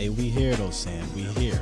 Hey, we here though, Sam. We here.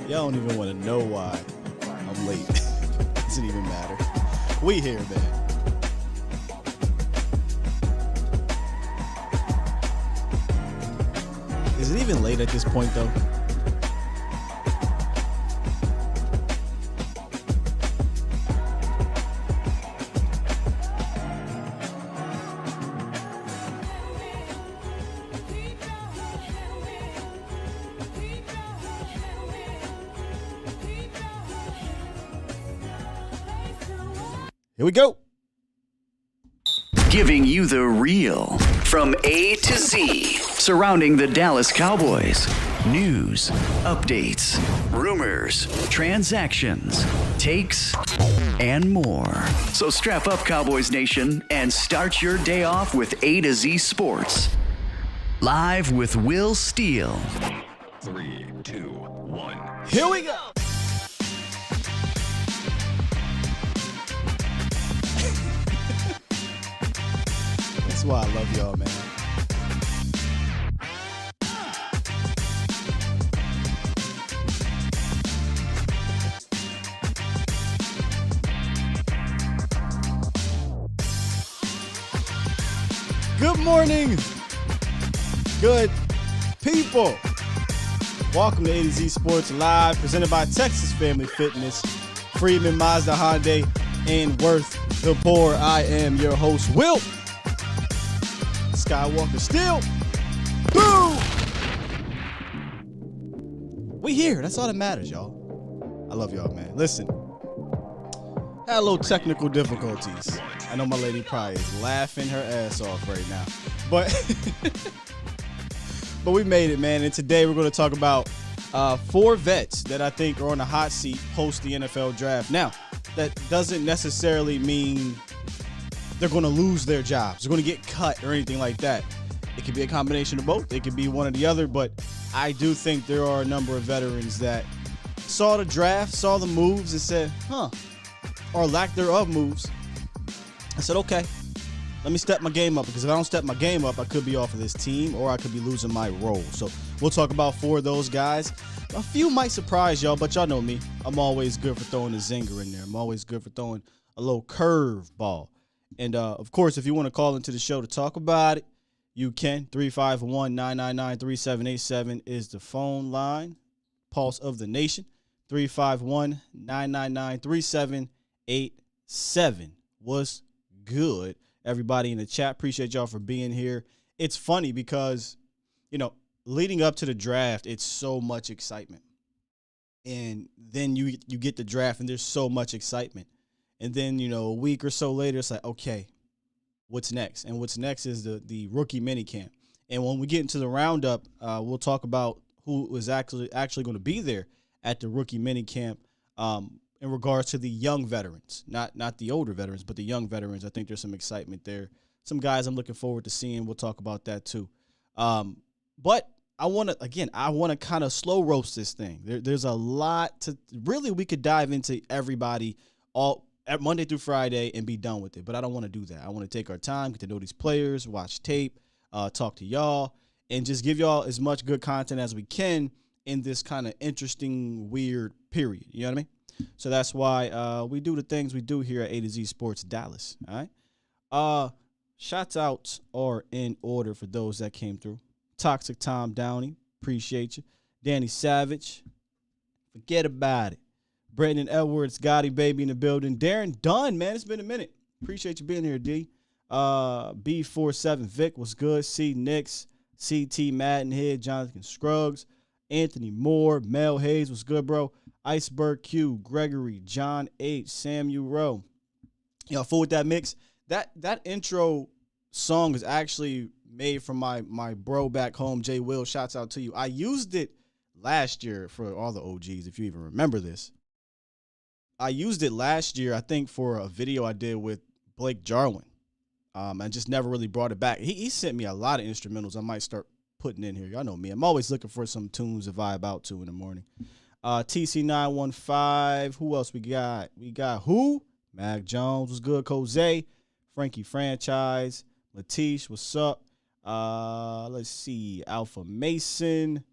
Y'all don't even want to know why I'm late. Doesn't even matter. We here, man. Is it even late at this point, though? Here we go. Giving you the real from A to Z surrounding the Dallas Cowboys. News, updates, rumors, transactions, takes, and more. So strap up, Cowboys Nation, and start your day off with A to Z Sports. Live with Will Steele. 3, 2, 1. Here we go. That's why I love y'all, man. Good morning, good people. Welcome to A to Z Sports Live, presented by Texas Family Fitness, Freeman, Mazda, Hyundai, and Worth the Poor. I am your host, Will Skywalker Steele. Boom! We here. That's all that matters, y'all. I love y'all, man. Listen, had a little technical difficulties. I know my lady probably is laughing her ass off right now, but but we made it, man. And today we're going to talk about 4 vets that I think are on the hot seat post the NFL draft. Now, that doesn't necessarily mean they're going to lose their jobs. They're going to get cut or anything like that. It could be a combination of both. It could be one or the other, but I do think there are a number of veterans that saw the draft, saw the moves, and said, or lack thereof moves. I said, okay, let me step my game up, because if I don't step my game up, I could be off of this team or I could be losing my role. So we'll talk about 4 of those guys. A few might surprise y'all, but y'all know me. I'm always good for throwing a zinger in there. I'm always good for throwing a little curve ball. And, of course, if you want to call into the show to talk about it, you can. 351-999-3787 is the phone line. Pulse of the Nation. 351-999-3787. What's good? Everybody in the chat, appreciate y'all for being here. It's funny because, leading up to the draft, it's so much excitement. And then you get the draft, and there's so much excitement. And then, a week or so later, it's like, okay, what's next? And what's next is the rookie minicamp. And when we get into the roundup, we'll talk about who is actually going to be there at the rookie minicamp in regards to the young veterans, not the older veterans, but the young veterans. I think there's some excitement there. Some guys I'm looking forward to seeing. We'll talk about that too. But I want to kind of slow roast this thing. There's a lot to really, we could dive into everybody all Monday through Friday and be done with it. But I don't want to do that. I want to take our time, get to know these players, watch tape, talk to y'all, and just give y'all as much good content as we can in this kind of interesting, weird period. You know what I mean? So that's why we do the things we do here at A to Z Sports Dallas. All right. Shout outs are in order for those that came through. Toxic Tom Downey, appreciate you. Danny Savage, forget about it. Brandon Edwards, Gotti Baby in the building. Darren Dunn, man, it's been a minute. Appreciate you being here, D. B47 Vic was good. C Nix, CT Maddenhead, Jonathan Scruggs, Anthony Moore, Mel Hayes was good, bro. Iceberg Q, Gregory, John H, Samuel Rowe. Y'all fool with that mix? That intro song is actually made from my bro back home, Jay Will. Shouts out to you. I used it last year for all the OGs, if you even remember this. I used it last year, I think, for a video I did with Blake Jarwin. I just never really brought it back. He sent me a lot of instrumentals I might start putting in here. Y'all know me. I'm always looking for some tunes to vibe out to in the morning. TC915. Who else we got? We got who? Mag Jones was good. Jose. Frankie Franchise. Latish, what's up? Let's see. Alpha Mason.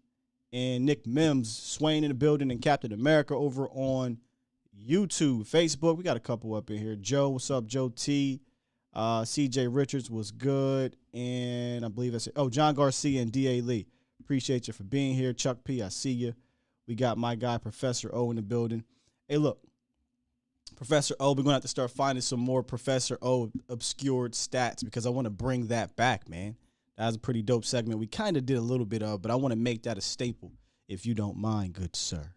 And Nick Mims. Swain in the building and Captain America over on YouTube. Facebook. We got a couple up in here. Joe, what's up? Joe T. CJ Richards was good, and I believe that's it. Oh, John Garcia and D.A. Lee. Appreciate you for being here. Chuck P., I see you. We got my guy, Professor O, in the building. Hey, look, Professor O, we're going to have to start finding some more Professor O obscured stats because I want to bring that back, man. That was a pretty dope segment. We kind of did a little bit of, but I want to make that a staple, if you don't mind, good sir.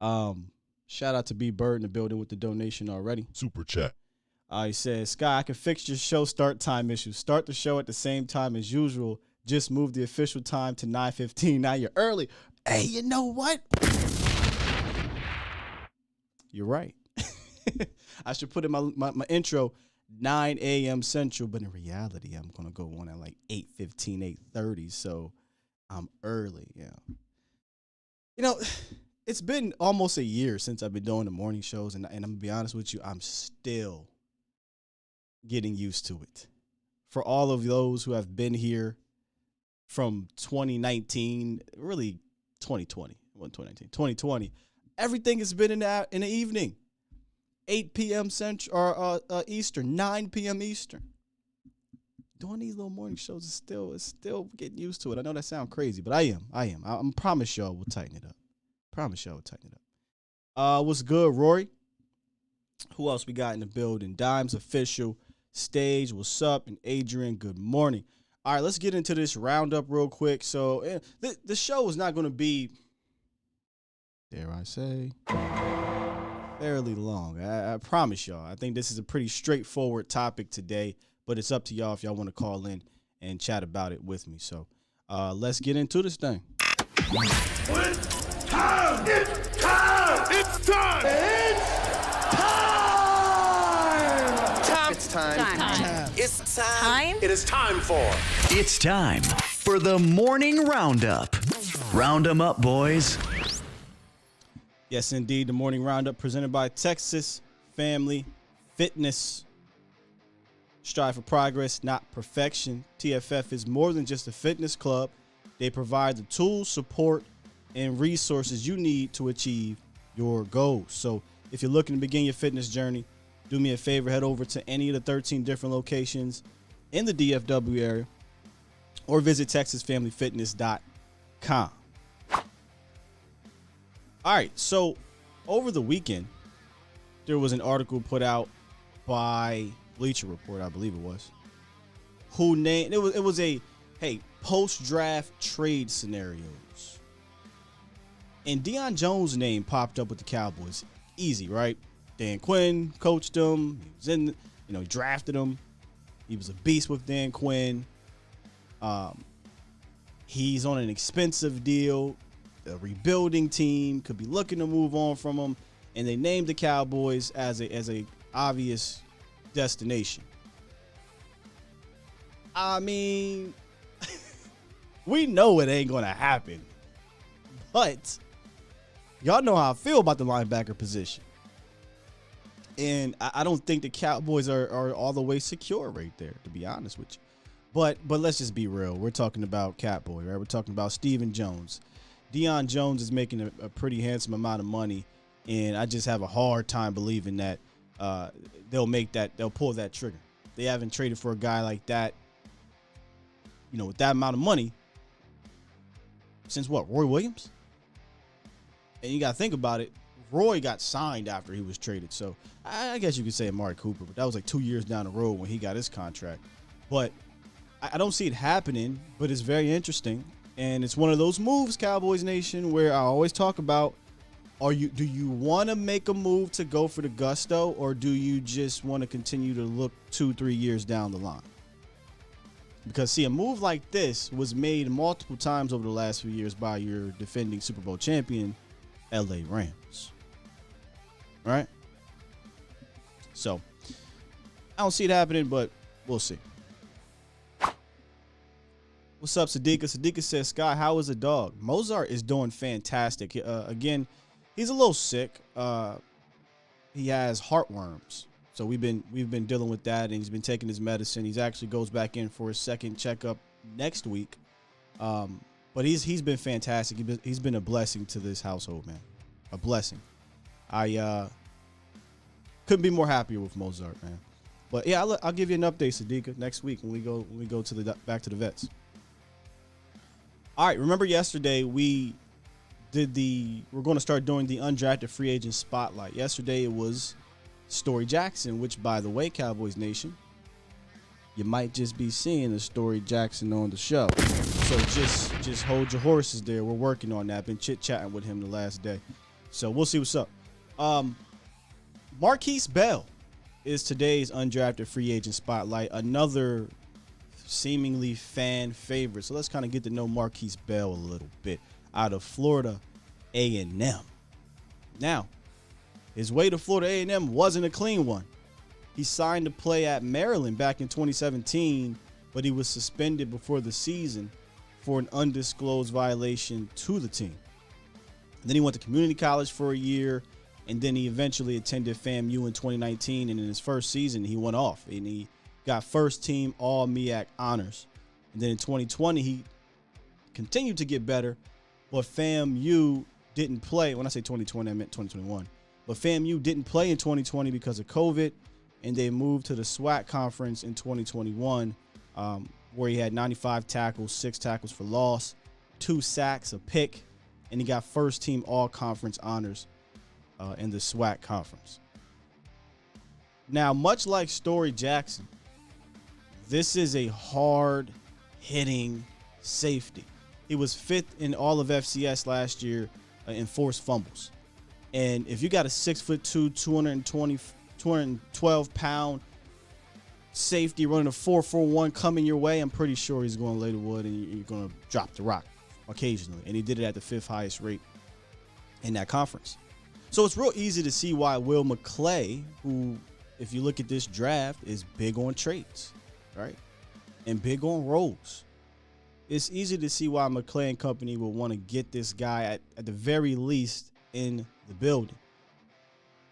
Shout out to B. Bird in the building with the donation already. Super chat. He says, Sky, I can fix your show start time issues. Start the show at the same time as usual. Just move the official time to 9:15. Now you're early. Hey, you know what? You're right. I should put in my intro 9 a.m. Central, but in reality, I'm going to go on at like 8:15, 8:30. So I'm early. Yeah. You know, it's been almost a year since I've been doing the morning shows, and I'm going to be honest with you, I'm still getting used to it. For all of those who have been here from 2019, really 2020, it wasn't 2019, 2020, everything has been in the evening, 8 p.m. Central or Eastern, 9 p.m. Eastern. Doing these little morning shows is still getting used to it. I know that sounds crazy, but I am. I promise y'all we'll tighten it up. What's good, Rory? Who else we got in the building? Dimes Official, Stage, what's up? And Adrian, good morning. All right, let's get into this roundup real quick. So the show is not going to be, dare I say, fairly long. I promise y'all. I think this is a pretty straightforward topic today, but it's up to y'all if y'all want to call in and chat about it with me. So let's get into this thing. It's time! It's time! It's time! It's time! It's time! It is time for... It's time for the morning roundup. Round 'em up, boys. Yes, indeed. The morning roundup presented by Texas Family Fitness. Strive for progress, not perfection. TFF is more than just a fitness club. They provide the tools, support, and resources you need to achieve your goals. So if you're looking to begin your fitness journey, do me a favor, head over to any of the 13 different locations in the DFW area or visit TexasFamilyFitness.com. All right, so over the weekend, there was an article put out by Bleacher Report, I believe it was, who named it was a post-draft trade scenarios. And Deion Jones' name popped up with the Cowboys. Easy, right? Dan Quinn coached him. He was in, drafted him. He was a beast with Dan Quinn. He's on an expensive deal. A rebuilding team could be looking to move on from him, and they named the Cowboys as a obvious destination. I mean, we know it ain't gonna happen, but y'all know how I feel about the linebacker position, and I don't think the Cowboys are all the way secure right there, to be honest with you. But let's just be real. We're talking about Catboy, right? We're talking about Stephen Jones. Deion Jones is making a pretty handsome amount of money, and I just have a hard time believing that they'll pull that trigger. They haven't traded for a guy like that, with that amount of money since what, Roy Williams? And you got to think about it. Roy got signed after he was traded. So I guess you could say Amari Cooper, but that was like 2 years down the road when he got his contract. But I don't see it happening, but it's very interesting. And it's one of those moves, Cowboys Nation, where I always talk about, do you want to make a move to go for the gusto, or do you just want to continue to look 2-3 years down the line? Because, see, a move like this was made multiple times over the last few years by your defending Super Bowl champion, LA Rams. Right? So, I don't see it happening, but we'll see. What's up, Sadiqa? Sadiqa says, Sky, how is the dog? Mozart is doing fantastic. Again, he's a little sick. He has heartworms. So we've been dealing with that, and he's been taking his medicine. He's actually goes back in for his second checkup next week. But he's been fantastic. He's been a blessing to this household, man. A blessing. I couldn't be more happier with Mozart, man. But yeah, I'll give you an update, Sadiqa, next week when we go to back to the vets. All right, remember yesterday we're going to start doing the undrafted free agent spotlight. Yesterday it was Story Jackson, which, by the way, Cowboys Nation, you might just be seeing a Story Jackson on the show. So just hold your horses there. We're working on that. Been chit-chatting with him the last day. So we'll see what's up. Marquise Bell is today's undrafted free agent spotlight. Another seemingly fan favorite. So let's kind of get to know Marquise Bell a little bit. Out of Florida A&M. Now, his way to Florida A&M wasn't a clean one. He signed to play at Maryland back in 2017, but he was suspended before the season for an undisclosed violation to the team. Then he went to community college for a year, and then he eventually attended FAMU in 2019, and in his first season, he went off, and he got first team All-MEAC honors. And then in 2020, he continued to get better, but FAMU didn't play. When I say 2020, I meant 2021. But FAMU didn't play in 2020 because of COVID, and they moved to the SWAC conference in 2021, where he had 95 tackles, 6 tackles for loss, 2 sacks, a pick, and he got first team all-conference honors in the SWAC conference. Now, much like Story Jackson, this is a hard-hitting safety. He was 5th in all of FCS last year in forced fumbles. And if you got a 6'2", 212-pound safety running a 4.41 coming your way, I'm pretty sure he's going to lay the wood and you're going to drop the rock occasionally. And he did it at the 5th highest rate in that conference. So it's real easy to see why Will McClay, who, if you look at this draft, is big on traits, right? And big on roles. It's easy to see why McClay and company will want to get this guy at the very least in the building.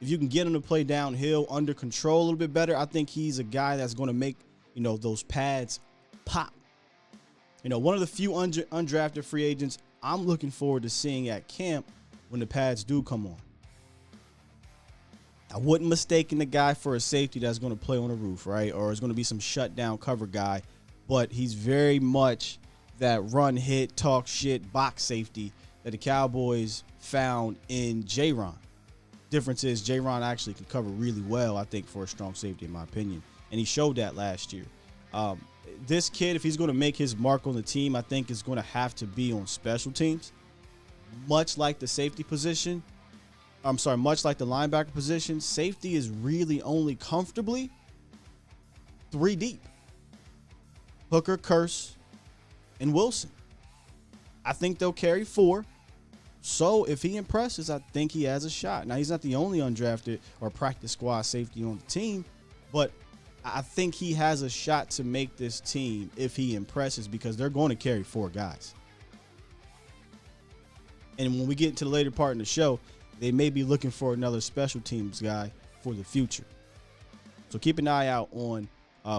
If you can get him to play downhill under control a little bit better, I think he's a guy that's going to make, those pads pop. One of the few undrafted free agents I'm looking forward to seeing at camp when the pads do come on. I wouldn't mistake the guy for a safety that's going to play on the roof, right? Or is going to be some shutdown cover guy, but he's very much that run, hit, talk shit, box safety that the Cowboys found in J-Ron. Difference is J-Ron actually can cover really well, I think, for a strong safety, in my opinion. And he showed that last year. This kid, if he's going to make his mark on the team, I think is going to have to be on special teams. Much like the safety position, much like the linebacker position, safety is really only comfortably 3 deep. Hooker, Curse, and Wilson. I think they'll carry 4. So if he impresses, I think he has a shot. Now, he's not the only undrafted or practice squad safety on the team, but I think he has a shot to make this team if he impresses, because they're going to carry 4 guys. And when we get to the later part in the show, they may be looking for another special teams guy for the future. So keep an eye out on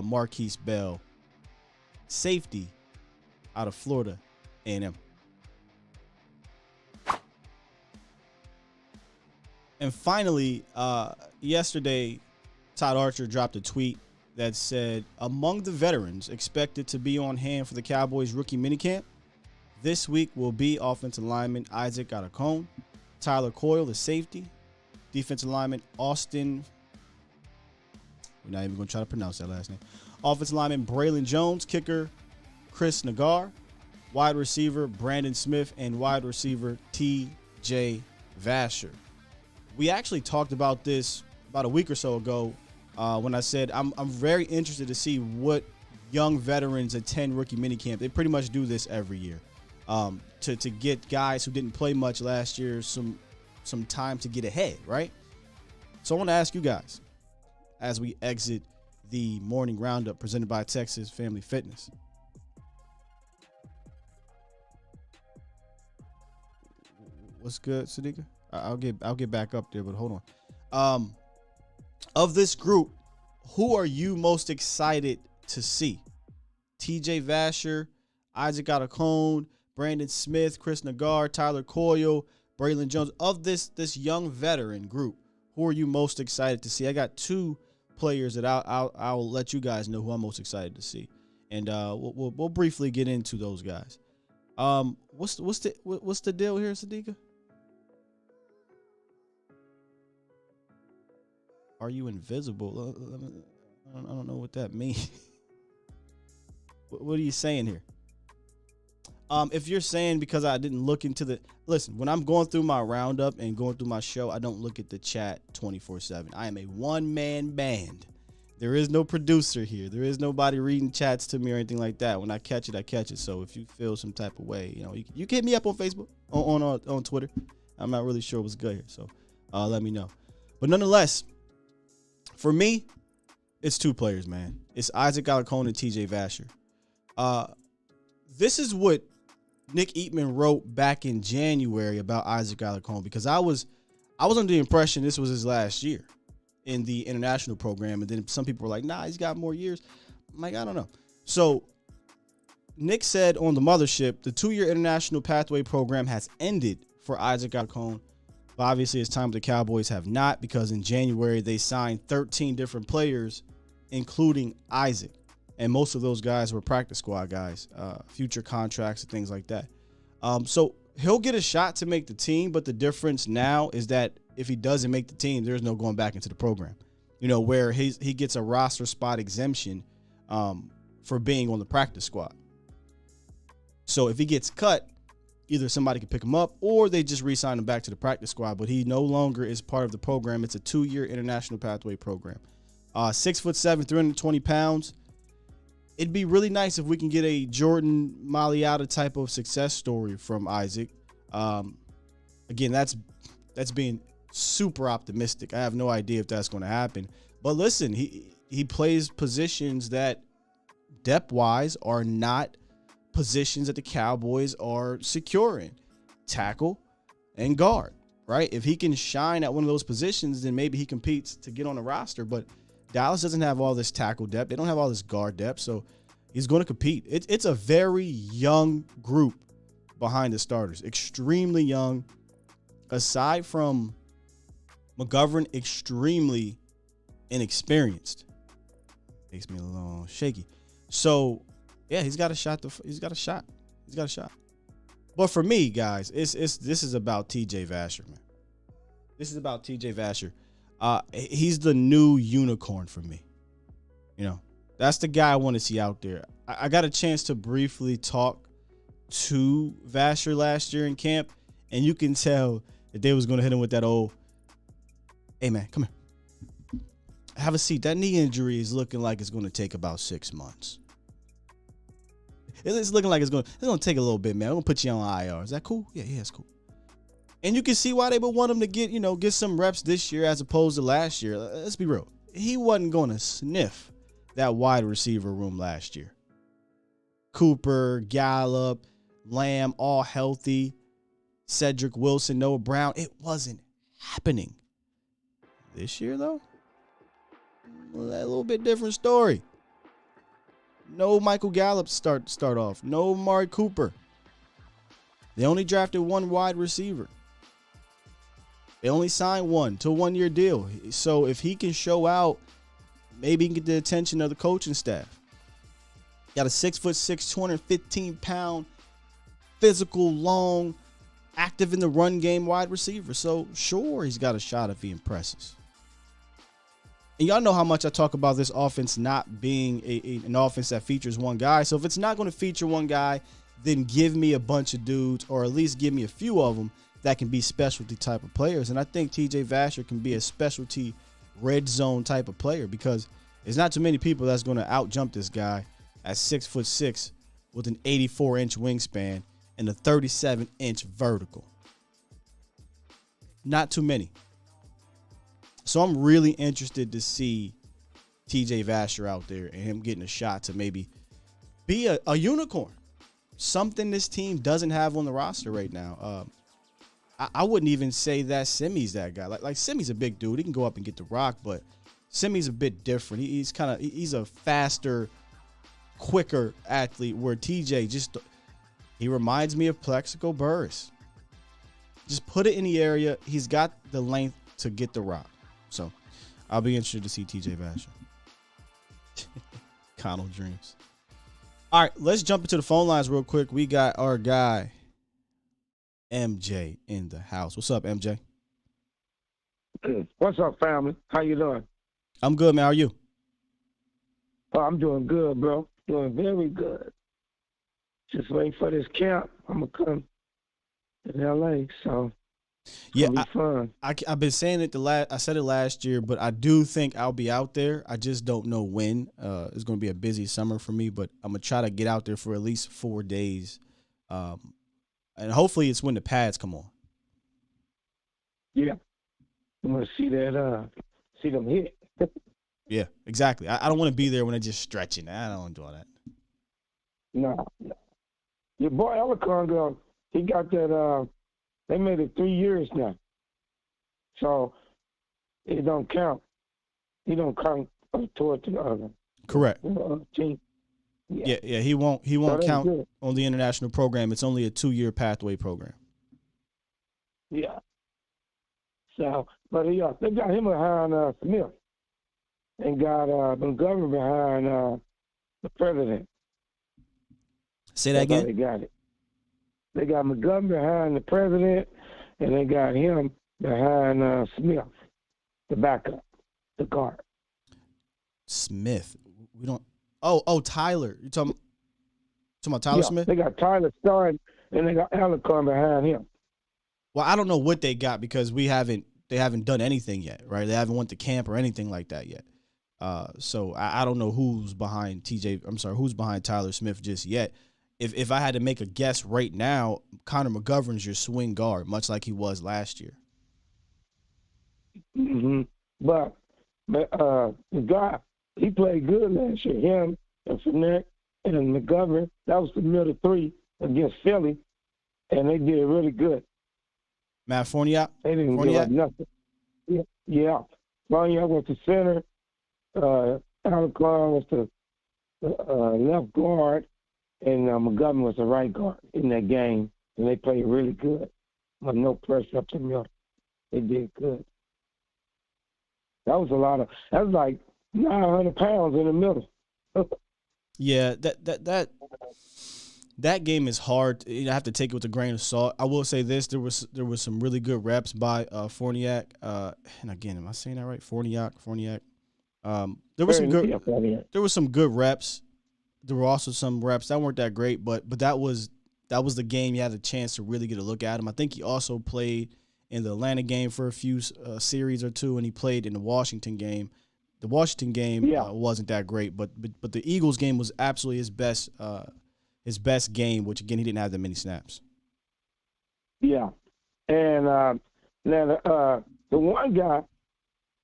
Marquise Bell, safety out of Florida A&M. And finally, yesterday, Todd Archer dropped a tweet that said, among the veterans expected to be on hand for the Cowboys rookie minicamp this week will be offensive lineman Isaac Adokun, Tyler Coyle, the safety, Defensive lineman, Austin. We're not even going to try to pronounce that last name. Offensive lineman, Braylon Jones. Kicker, Chris Nagar. Wide receiver, Brandon Smith. And wide receiver, T.J. Vasher. We actually talked about this about a week or so ago when I said I'm very interested to see what young veterans attend rookie minicamp. They pretty much do this every year to get guys who didn't play much last year some time to get ahead, right? So I want to ask you guys, as we exit the morning roundup presented by Texas Family Fitness, what's good, Sadiqa? I'll get back up there, but hold on. Of this group, who are you most excited to see? TJ Vasher, Isaac Alacone, Brandon Smith, Chris Nagar, Tyler Coyle, Braylon Jones. Of this young veteran group, who are you most excited to see? I got two players that I'll let you guys know who I'm most excited to see, and we'll briefly get into those guys. What's the deal here, Sadiqa? Are you invisible? I don't know what that means. What are you saying here? If you're saying because I didn't look into listen, when I'm going through my roundup and going through my show, I don't look at the chat 24/7. I am a one-man band. There is no producer here. There is nobody reading chats to me or anything like that. When I catch it, I catch it. So if you feel some type of way, you can hit me up on Facebook, on Twitter. I'm not really sure what's good here, so let me know. But nonetheless, for me, it's two players, man. It's Isaac Alacone and TJ Vasher. This is what Nick Eatman wrote back in January about Isaac Alacone, because I was under the impression this was his last year in the international program, and then some people were like, nah, he's got more years. I'm like, I don't know. So Nick said on the mothership, the 2-year international pathway program has ended for Isaac Alacone. But obviously his time with the Cowboys have not, because in January they signed 13 different players, including Isaac. And most of those guys were practice squad guys, future contracts and things like that. So he'll get a shot to make the team, but the difference now is that if he doesn't make the team, there's no going back into the program. Where he gets a roster spot exemption for being on the practice squad. So if he gets cut, either somebody can pick him up or they just re-sign him back to the practice squad, but he no longer is part of the program. It's a 2-year international pathway program. 6'7", 320 pounds. It'd be really nice if we can get a Jordan Mailata type of success story from Isaac. Again, that's being super optimistic. I have no idea if that's going to happen. But listen, he plays positions that depth-wise are not positions that the Cowboys are securing. Tackle and guard, right? If he can shine at one of those positions, then maybe he competes to get on the roster. But Dallas doesn't have all this tackle depth. They don't have all this guard depth, so he's going to compete. It's a very young group behind the starters, extremely young. Aside from McGovern, extremely inexperienced. Makes me a little shaky. So, yeah, he's got a shot. He's got a shot. But for me, guys, this is about TJ Vasher, man. This is about TJ Vasher. He's the new unicorn for me. That's the guy I want to see out there. I got a chance to briefly talk to Vasher last year in camp, and you can tell that they was going to hit him with that old, hey, man, come here. Have a seat. That knee injury is looking like it's going to take about 6 months. It's looking like it's going to take a little bit, man. I'm going to put you on IR. Is that cool? Yeah, it's cool. And you can see why they would want him to get some reps this year as opposed to last year. Let's be real. He wasn't going to sniff that wide receiver room last year. Cooper, Gallup, Lamb, all healthy. Cedric Wilson, Noah Brown. It wasn't happening. This year, though, a little bit different story. No Michael Gallup start off. No Amari Cooper. They only drafted one wide receiver. They only signed one to a 1-year deal. So if he can show out, maybe he can get the attention of the coaching staff. Got a 6'6", 215-pound, physical, long, active in the run game wide receiver. So, sure, he's got a shot if he impresses. And y'all know how much I talk about this offense not being an offense that features one guy. So if it's not going to feature one guy, then give me a bunch of dudes, or at least give me a few of them that can be specialty type of players. And I think TJ Vasher can be a specialty red zone type of player, because there's not too many people that's going to out jump this guy at 6'6" with an 84-inch wingspan and a 37-inch vertical. Not too many. So I'm really interested to see TJ Vasher out there and him getting a shot to maybe be a unicorn. Something this team doesn't have on the roster right now. I wouldn't even say that Simi's that guy. Like Simi's a big dude. He can go up and get the rock, but Simi's a bit different. He's a faster, quicker athlete, where TJ he reminds me of Plexico Burress. Just put it in the area. He's got the length to get the rock. So I'll be interested to see TJ Vasher. Connell dreams. All right, let's jump into the phone lines real quick. We got our guy, MJ, in the house. What's up, MJ? What's up, family? How you doing? I'm good, man. How are you? Oh, I'm doing good, bro. Doing very good. Just waiting for this camp. I'm going to come to L.A., so yeah, it'll be fun. I've been saying it I said it last year, but I do think I'll be out there. I just don't know when. It's going to be a busy summer for me, but I'm going to try to get out there for at least 4 days. And hopefully it's when the pads come on. Yeah. I'm going to see them hit. Yeah, exactly. I don't want to be there when they're just stretching. I don't want to do all that. No. Your boy Alicon, he got that, they made it 3 years now. So it don't count. He don't count toward the other. Correct. Team. Yeah, he won't count good on the international program. It's only a 2-year pathway program. Yeah. So, but they got him behind Smith, and got Montgomery behind the president. Say that again. They got it. They got Montgomery behind the president, and they got him behind Smith, the backup, the guard. Smith. We don't. Oh, Tyler. You talking about Tyler Smith? They got Tyler starting, and they got Alicon behind him. Well, I don't know what they got, because they haven't done anything yet, right? They haven't went to camp or anything like that yet. So I don't know who's behind Tyler Smith just yet. If I had to make a guess right now, Connor McGovern's your swing guard, much like he was last year. Mm-hmm. But the guy, he played good last year. Him and Fournette and McGovern, that was the middle three against Philly, and they did really good. Matt Fournier? They didn't give up nothing. Yeah. Fournier was the center. Alicon was the left guard, and McGovern was the right guard in that game, and they played really good. But no pressure up the middle. They did good. That was like 900 pounds in the middle. Yeah, that game is hard. You have to take it with a grain of salt. I will say this: there was some really good reps by Fournier. And again, am I saying that right? Fournier. There was some good reps. There were also some reps that weren't that great, but that was the game you had a chance to really get a look at him. I think he also played in the Atlanta game for a few series or two, and he played in the Washington game. The Washington game wasn't that great, but the Eagles game was absolutely his best game, which again he didn't have that many snaps. Yeah, and now the one guy,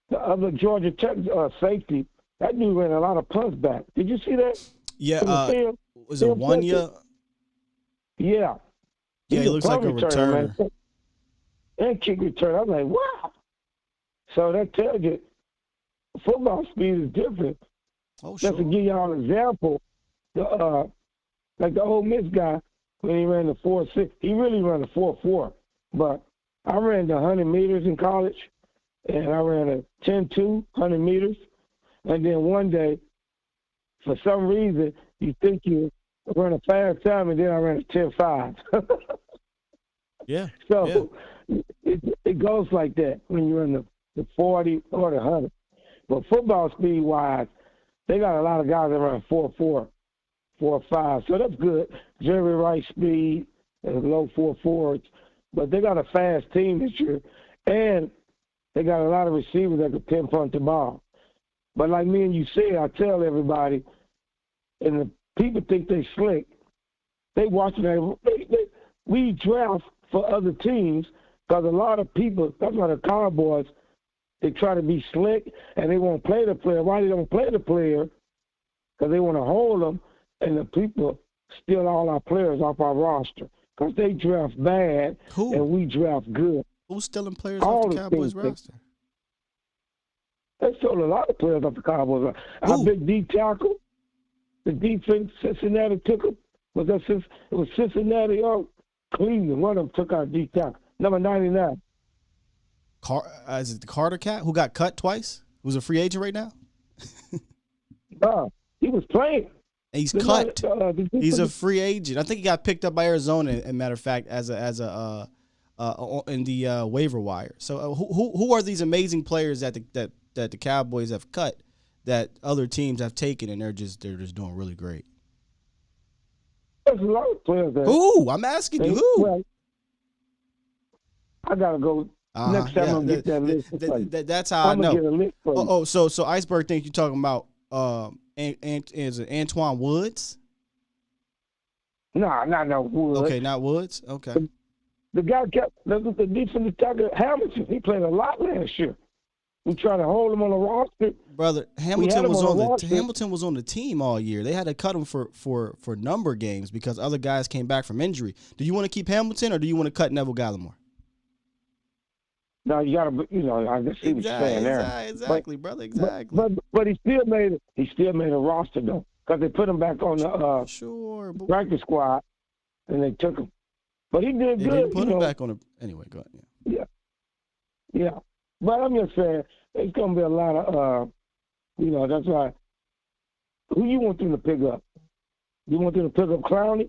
the other Georgia Tech safety, that dude ran a lot of punts back. Did you see that? Yeah, was it 1 year? Yeah. Yeah, he looks like a returner. And kick return. I was like, wow. So that tells you football speed is different. Oh, sure. Just to give y'all an example, like the Ole Miss guy, when he ran the 4.6, he really ran the 4.4. But I ran the 100 meters in college, and I ran a 10.2, 100 meters. And then one day, for some reason, you think you run a fast time, and then I ran a 10.5. Yeah. So it goes like that when you're in the 40 or the 100. But football speed-wise, they got a lot of guys around 4.4, 4.5. So that's good. Jerry Rice speed and low 4.4s. But they got a fast team this year. And they got a lot of receivers that can pinpoint the ball. But like me and you said, I tell everybody, and the people think they slick. They watching that. We draft for other teams because a lot of people, that's why the Cowboys, they try to be slick and they won't play the player. Why they don't play the player? Because they want to hold them, and the people steal all our players off our roster because they draft bad and we draft good. Who's stealing players off the Cowboys roster? They stole a lot of players off the Cowboys roster. Our big D tackle, the defense, Cincinnati took him. It was Cincinnati or Cleveland. One of them took our D tackle, number 99. Is it the Carter cat who got cut twice? Who's a free agent right now? He was playing. And he's cut. He's a free agent. I think he got picked up by Arizona. As a matter of fact, in the waiver wire. So who are these amazing players that the Cowboys have cut that other teams have taken and they're just doing really great? There's a lot of players there. Who? I'm asking you who. Well, I gotta go. Next time I'm gonna get that list. That's how I know. Get a list for you. So Iceberg thinks you're talking about is it Antoine Woods? Nah, not no Woods. Okay, not Woods. Okay. The guy kept the defensive tackle Hamilton. He played a lot last year. We tried to hold him on the roster. Brother, Hamilton was on the team all year. They had to cut him for number games because other guys came back from injury. Do you want to keep Hamilton or do you want to cut Neville Gallimore? No, you gotta. I just see what you're saying there. Exactly, brother. Exactly. But he still made a roster though, because they put him back on the practice squad, and they took him. But he did good. They put him back on the anyway. Go ahead. Yeah. But I'm just saying, it's gonna be a lot of that's why. Who you want them to pick up? You want them to pick up Clowney?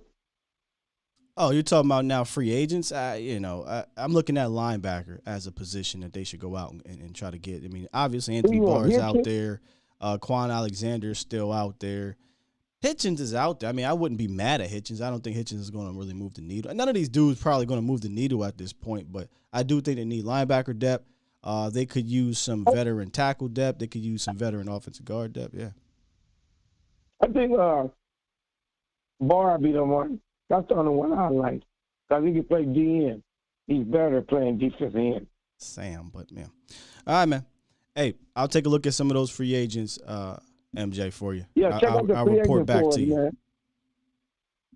Oh, you're talking about now free agents? I'm looking at linebacker as a position that they should go out and try to get. I mean, obviously Anthony Barr is out there. Quan Alexander is still out there. Hitchens is out there. I mean, I wouldn't be mad at Hitchens. I don't think Hitchens is going to really move the needle. None of these dudes probably going to move the needle at this point, but I do think they need linebacker depth. They could use some veteran tackle depth. They could use some veteran offensive guard depth, yeah. I think Barr be the one. That's the only one I like. Because he can play DN. He's better playing defensive end. Sam, but man. All right, man. Hey, I'll take a look at some of those free agents, MJ, for you. Yeah, check out the free agent report back for to you. Man.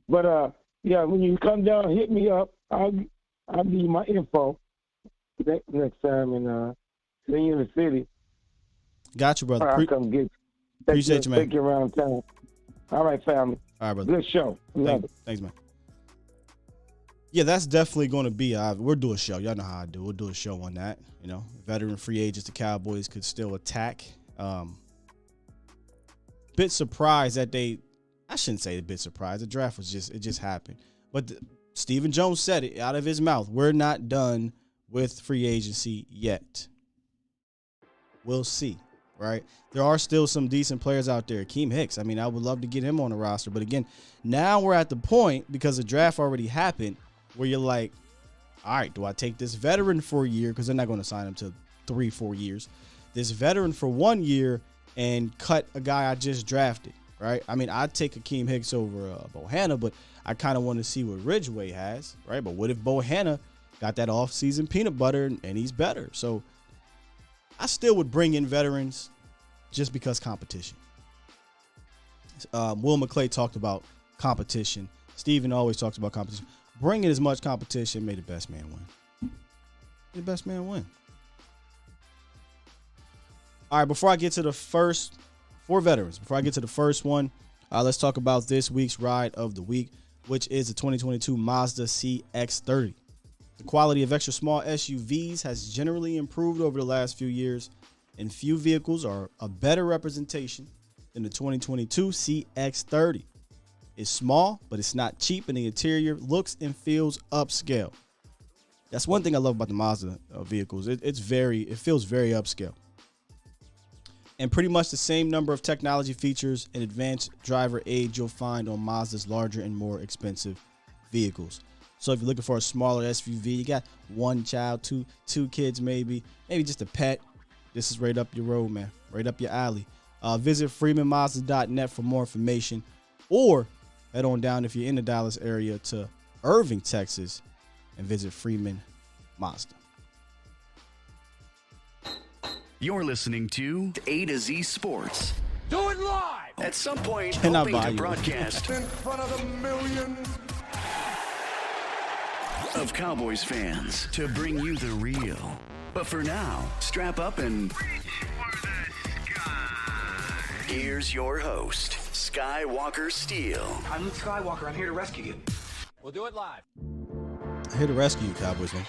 But, when you come down, hit me up. I'll give you my info next time and see you in the city. Got you, brother. I'll come get you. Appreciate you, man. Take you around town. All right, family. All right, brother. Good show. Thanks, man. Yeah, that's definitely going to be. We'll do a show. Y'all know how I do. We'll do a show on that. Veteran free agents, the Cowboys could still attack. Bit surprised that I shouldn't say a bit surprised. The draft was it just happened. But Stephen Jones said it out of his mouth. We're not done with free agency yet. We'll see. Right? There are still some decent players out there. Akeem Hicks, I mean, I would love to get him on the roster. But again, now we're at the point, because the draft already happened, where you're like, all right, do I take this veteran for a year? Because they're not going to sign him to 3-4 years. This veteran for 1 year and cut a guy I just drafted, right? I mean, I'd take Akeem Hicks over Bohanna, but I kind of want to see what Ridgeway has, right? But what if Bohanna got that off-season peanut butter and he's better? So I still would bring in veterans just because competition. Will McClay talked about competition. Steven always talks about competition. Bring in as much competition, may the best man win. May the best man win. All right, before I get to the first four veterans, before I get to the first one, let's talk about this week's ride of the week, which is the 2022 Mazda CX-30. The quality of extra small SUVs has generally improved over the last few years, and few vehicles are a better representation than the 2022 CX-30. It's small, but it's not cheap, and the interior looks and feels upscale. That's one thing I love about the Mazda vehicles. It feels very upscale. And pretty much the same number of technology features and advanced driver aid you'll find on Mazda's larger and more expensive vehicles. So if you're looking for a smaller SUV, you got one child, two kids maybe just a pet. This is right up your road, man. Right up your alley. Visit freemanmazda.net for more information, or head on down if you're in the Dallas area to Irving, Texas, and visit Freeman Mazda. You're listening to A to Z Sports. Do it live! At some point, Cannot hoping buy to you. broadcast In front of the millions. of Cowboys fans to bring you the real. But for now, strap up and here's your host, Skywalker Steele. I'm Luke Skywalker. I'm here to rescue you. We'll do it live. Here to rescue you, Cowboys, man.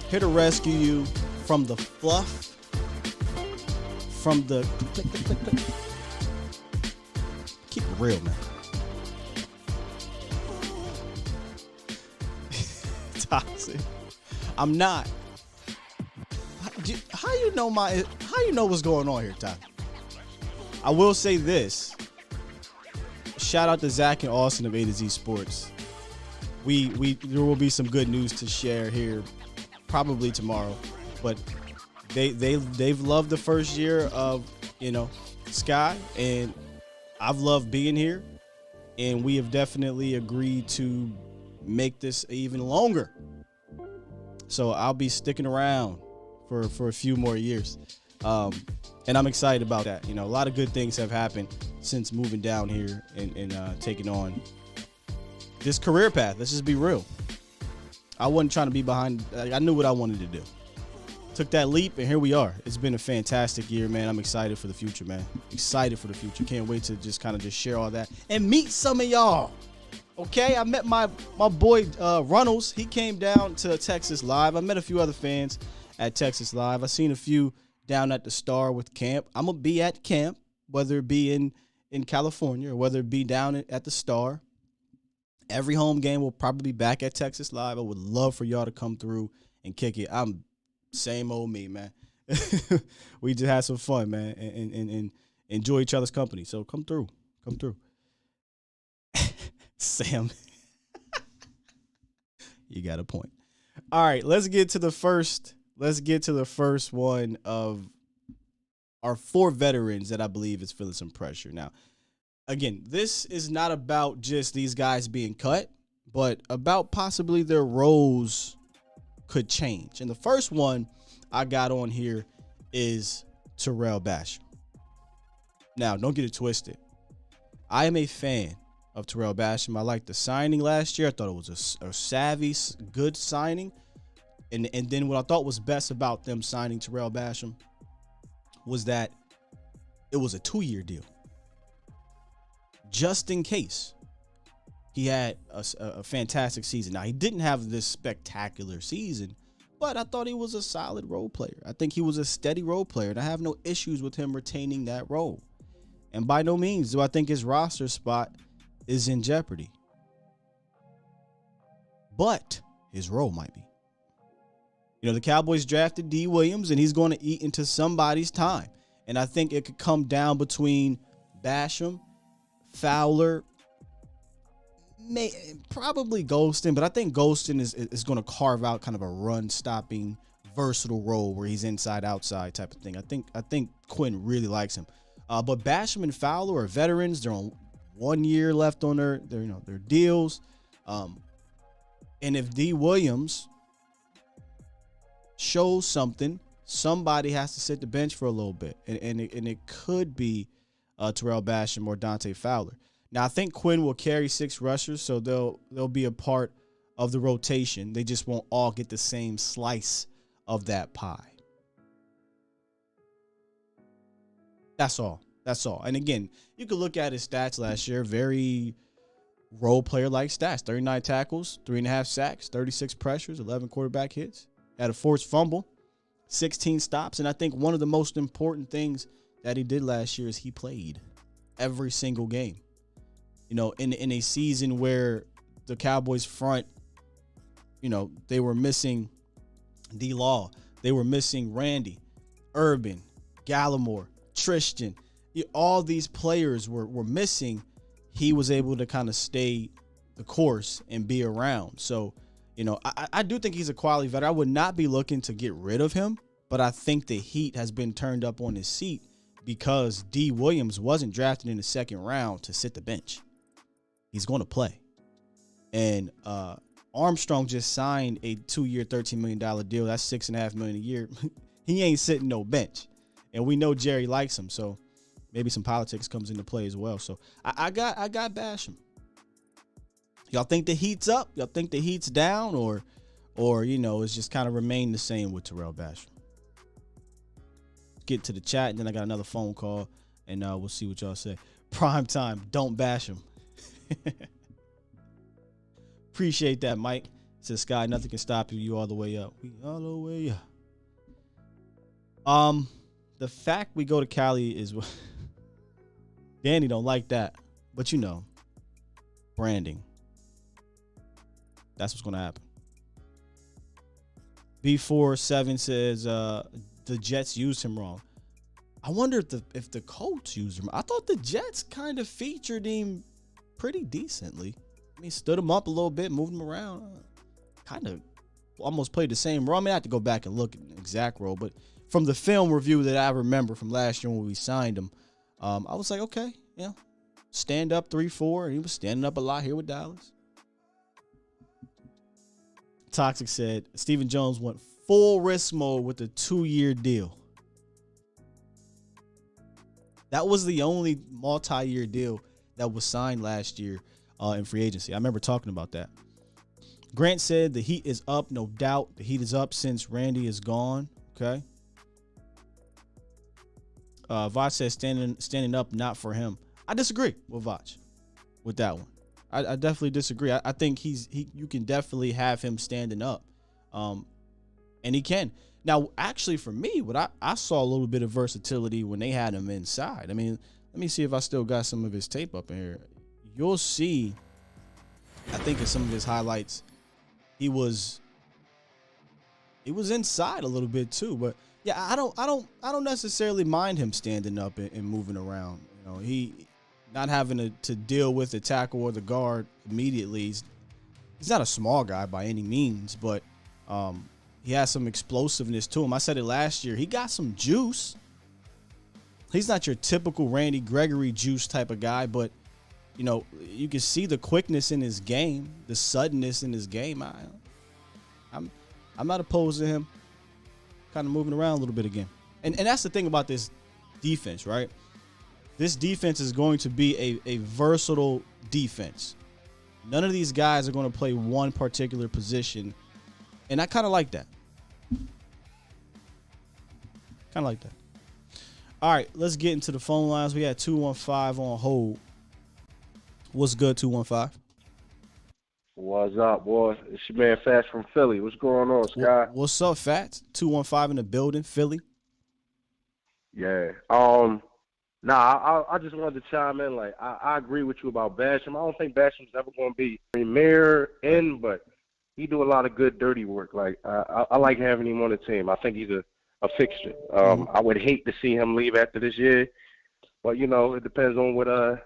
Here to rescue you from the fluff, from the click. Keep it real, man. Toxic. I'm not. How you know what's going on here, Ty? I will say this. Shout out to Zach and Austin of A to Z Sports. There will be some good news to share here, probably tomorrow. But they've loved the first year of Sky, and I've loved being here, and we have definitely agreed to make this even longer. So I'll be sticking around for a few more years. And I'm excited about that. A lot of good things have happened since moving down here and taking on this career path. Let's just be real. I wasn't trying to be behind. I knew what I wanted to do. Took that leap, and here we are. It's been a fantastic year, man. I'm excited for the future, man. Excited for the future. Can't wait to just share all that and meet some of y'all. Okay, I met my boy Runnels. He came down to Texas Live. I met a few other fans at Texas Live. I seen a few down at the Star with camp. I'm gonna be at camp, whether it be in California or whether it be down at the Star. Every home game will probably be back at Texas Live. I would love for y'all to come through and kick it. I'm same old me, man. We just had some fun, man, and enjoy each other's company. So come through. Sam, you got a point. All right, let's get to the first one of our 4 veterans that I believe is feeling some pressure. Now, again, this is not about just these guys being cut, but about possibly their roles could change. And the first one I got on here is Terrell Basham. Now, don't get it twisted. I am a fan of Terrell Basham. I liked the signing last year. I thought it was a savvy, good signing. And then what I thought was best about them signing Terrell Basham was that it was a 2-year deal. Just in case he had a fantastic season. Now, he didn't have this spectacular season, but I thought he was a solid role player. I think he was a steady role player, and I have no issues with him retaining that role. And by no means do I think his roster spot is in jeopardy. But his role might be. The Cowboys drafted D. Williams, and he's going to eat into somebody's time. And I think it could come down between Basham, Fowler, probably Golston, but I think Golston is going to carve out kind of a run-stopping, versatile role where he's inside-outside type of thing. I think Quinn really likes him. But Basham and Fowler are veterans. They're on 1 year left on their deals. And if D. Williams shows something, somebody has to sit the bench for a little bit. And it could be Terrell Basham or Dante Fowler. Now, I think Quinn will carry 6 rushers, so they'll be a part of the rotation. They just won't all get the same slice of that pie. That's all. And again, you could look at his stats last year. Very role player-like stats. 39 tackles, 3.5 sacks, 36 pressures, 11 quarterback hits. Had a forced fumble, 16 stops. And I think one of the most important things that he did last year is he played every single game. In a season where the Cowboys front, they were missing D-Law. They were missing Randy, Urban, Gallimore, Tristan. All these players were missing. He was able to kind of stay the course and be around. So, I do think he's a quality veteran. I would not be looking to get rid of him, but I think the heat has been turned up on his seat because D. Williams wasn't drafted in the second round to sit the bench. He's going to play. And Armstrong just signed a 2-year, $13 million deal. That's $6.5 million a year. He ain't sitting no bench. And we know Jerry likes him, so maybe some politics comes into play as well. So I got Basham. Y'all think the heat's up? Y'all think the heat's down, or it's just kind of remained the same with Terrell Basham? Get to the chat, and then I got another phone call, and we'll see what y'all say. Prime time, don't bash him. Appreciate that, Mike. Says Sky, nothing can stop you. You all the way up. We all the way up. The fact we go to Cali is Danny don't like that, but branding. That's what's going to happen. B47 says the Jets used him wrong. I wonder if the Colts used him. I thought the Jets kind of featured him pretty decently. I mean, stood him up a little bit, moved him around. Kind of almost played the same role. I mean, I have to go back and look at the exact role, but from the film review that I remember from last year when we signed him, I was like, okay, stand up 3-4, and he was standing up a lot here with Dallas. Toxic said Stephen Jones went full risk mode with a 2-year deal. That was the only multi-year deal that was signed last year in free agency. I remember talking about that. Grant said the heat is up, no doubt. The heat is up since Randy is gone. Okay. Vach says standing up, not for him. I disagree with Vach with that one. I definitely disagree. I think you can definitely have him standing up. And he can. Now, actually, for me, I saw a little bit of versatility when they had him inside. I mean, let me see if I still got some of his tape up in here. You'll see, I think in some of his highlights, he was inside a little bit too. But yeah, I don't necessarily mind him standing up and moving around. He not having to deal with the tackle or the guard immediately. He's not a small guy by any means, but he has some explosiveness to him. I said it last year. He got some juice. He's not your typical Randy Gregory juice type of guy, but you can see the quickness in his game, the suddenness in his game. I'm not opposed to him kind of moving around a little bit again. And that's the thing about this defense, right? This defense is going to be a versatile defense. None of these guys are going to play one particular position, and I kind of like that. All right, let's get into the phone lines. We got 215 on hold. What's good, 215? What's up, boy? It's your man Fats from Philly. What's going on, Sky? What's up, Fats? 215 in the building, Philly. Yeah. I just wanted to chime in. Like, I agree with you about Basham. I don't think Basham's ever going to be premier but he do a lot of good dirty work. Like, I like having him on the team. I think he's a fixture. I would hate to see him leave after this year, but it depends on what I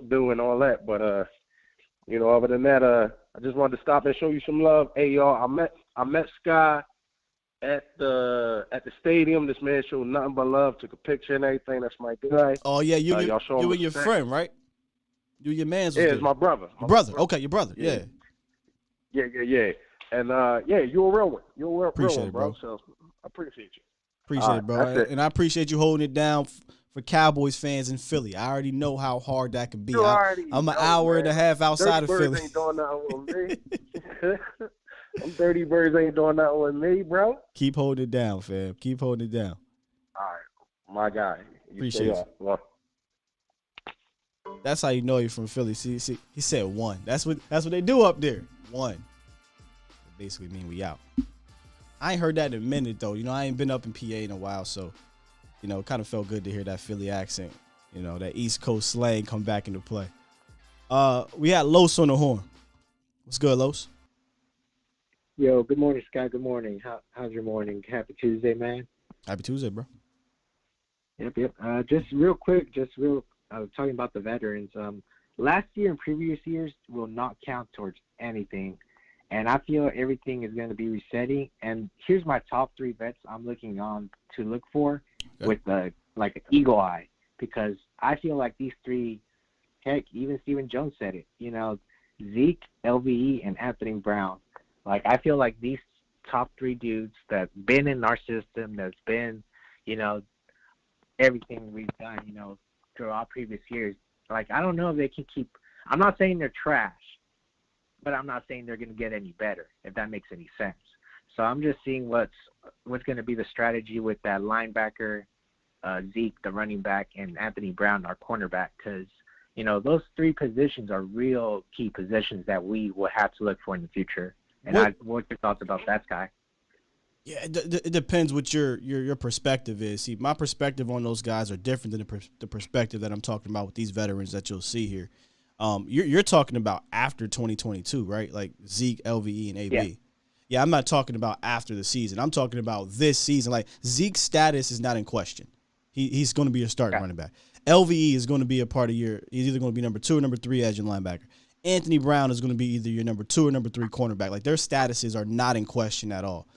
do and all that. But other than that, I just wanted to stop and show you some love. Hey, y'all, I met Sky at the stadium. This man showed nothing but love. Took a picture and everything. That's my guy. Oh yeah, you and your respect. friend, right? You and your man's. Yeah, it's my brother. Okay, your brother. Yeah. Yeah. And you're a real one. You're a real one, bro. So I appreciate you. Appreciate it, bro. And I appreciate you holding it down for Cowboys fans in Philly. I already know how hard that can be. I'm an hour and a half outside of Philly. Ain't doing nothing with me. Them dirty birds ain't doing nothing with me, bro. Keep holding it down, fam. Keep holding it down. All right, my guy. Appreciate you. That's how you know you're from Philly. See, he said one. That's what they do up there. One. Basically mean we out. I ain't heard that in a minute though. I ain't been up in PA in a while, so it kind of felt good to hear that Philly accent. That East Coast slang come back into play. We had Los on the horn. What's good, Los? Yo, good morning, Scott. Good morning. How's your morning? Happy Tuesday, man. Happy Tuesday, bro. Yep. Just real quick, talking about the veterans. Last year and previous years will not count towards anything, and I feel everything is going to be resetting. And here's my top 3 vets I'm looking on to look for with like an eagle eye, because I feel like these 3, heck, even Stephen Jones said it. You know, Zeke, LVE, and Anthony Brown. Like, I feel like these top 3 dudes that's been in our system, that's been, you know, everything we've done, you know, throughout previous years. Like, I don't know if they can keep – I'm not saying they're trash, but I'm not saying they're going to get any better, if that makes any sense. So I'm just seeing what's going to be the strategy with that linebacker, Zeke, the running back, and Anthony Brown, our cornerback, because, you know, those 3 positions are real key positions that we will have to look for in the future. And what's your thoughts about that, Sky? Yeah, it depends what your perspective is. See, my perspective on those guys are different than the perspective that I'm talking about with these veterans that you'll see here. You're talking about after 2022, right? Like Zeke, LVE, and AB. Yeah, I'm not talking about after the season. I'm talking about this season. Like, Zeke's status is not in question. He's going to be a starting running back. LVE is going to be a part of he's either going to be number 2 or number 3 edge and linebacker. Anthony Brown is going to be either your number 2 or number 3 cornerback. Like, their statuses are not in question at all.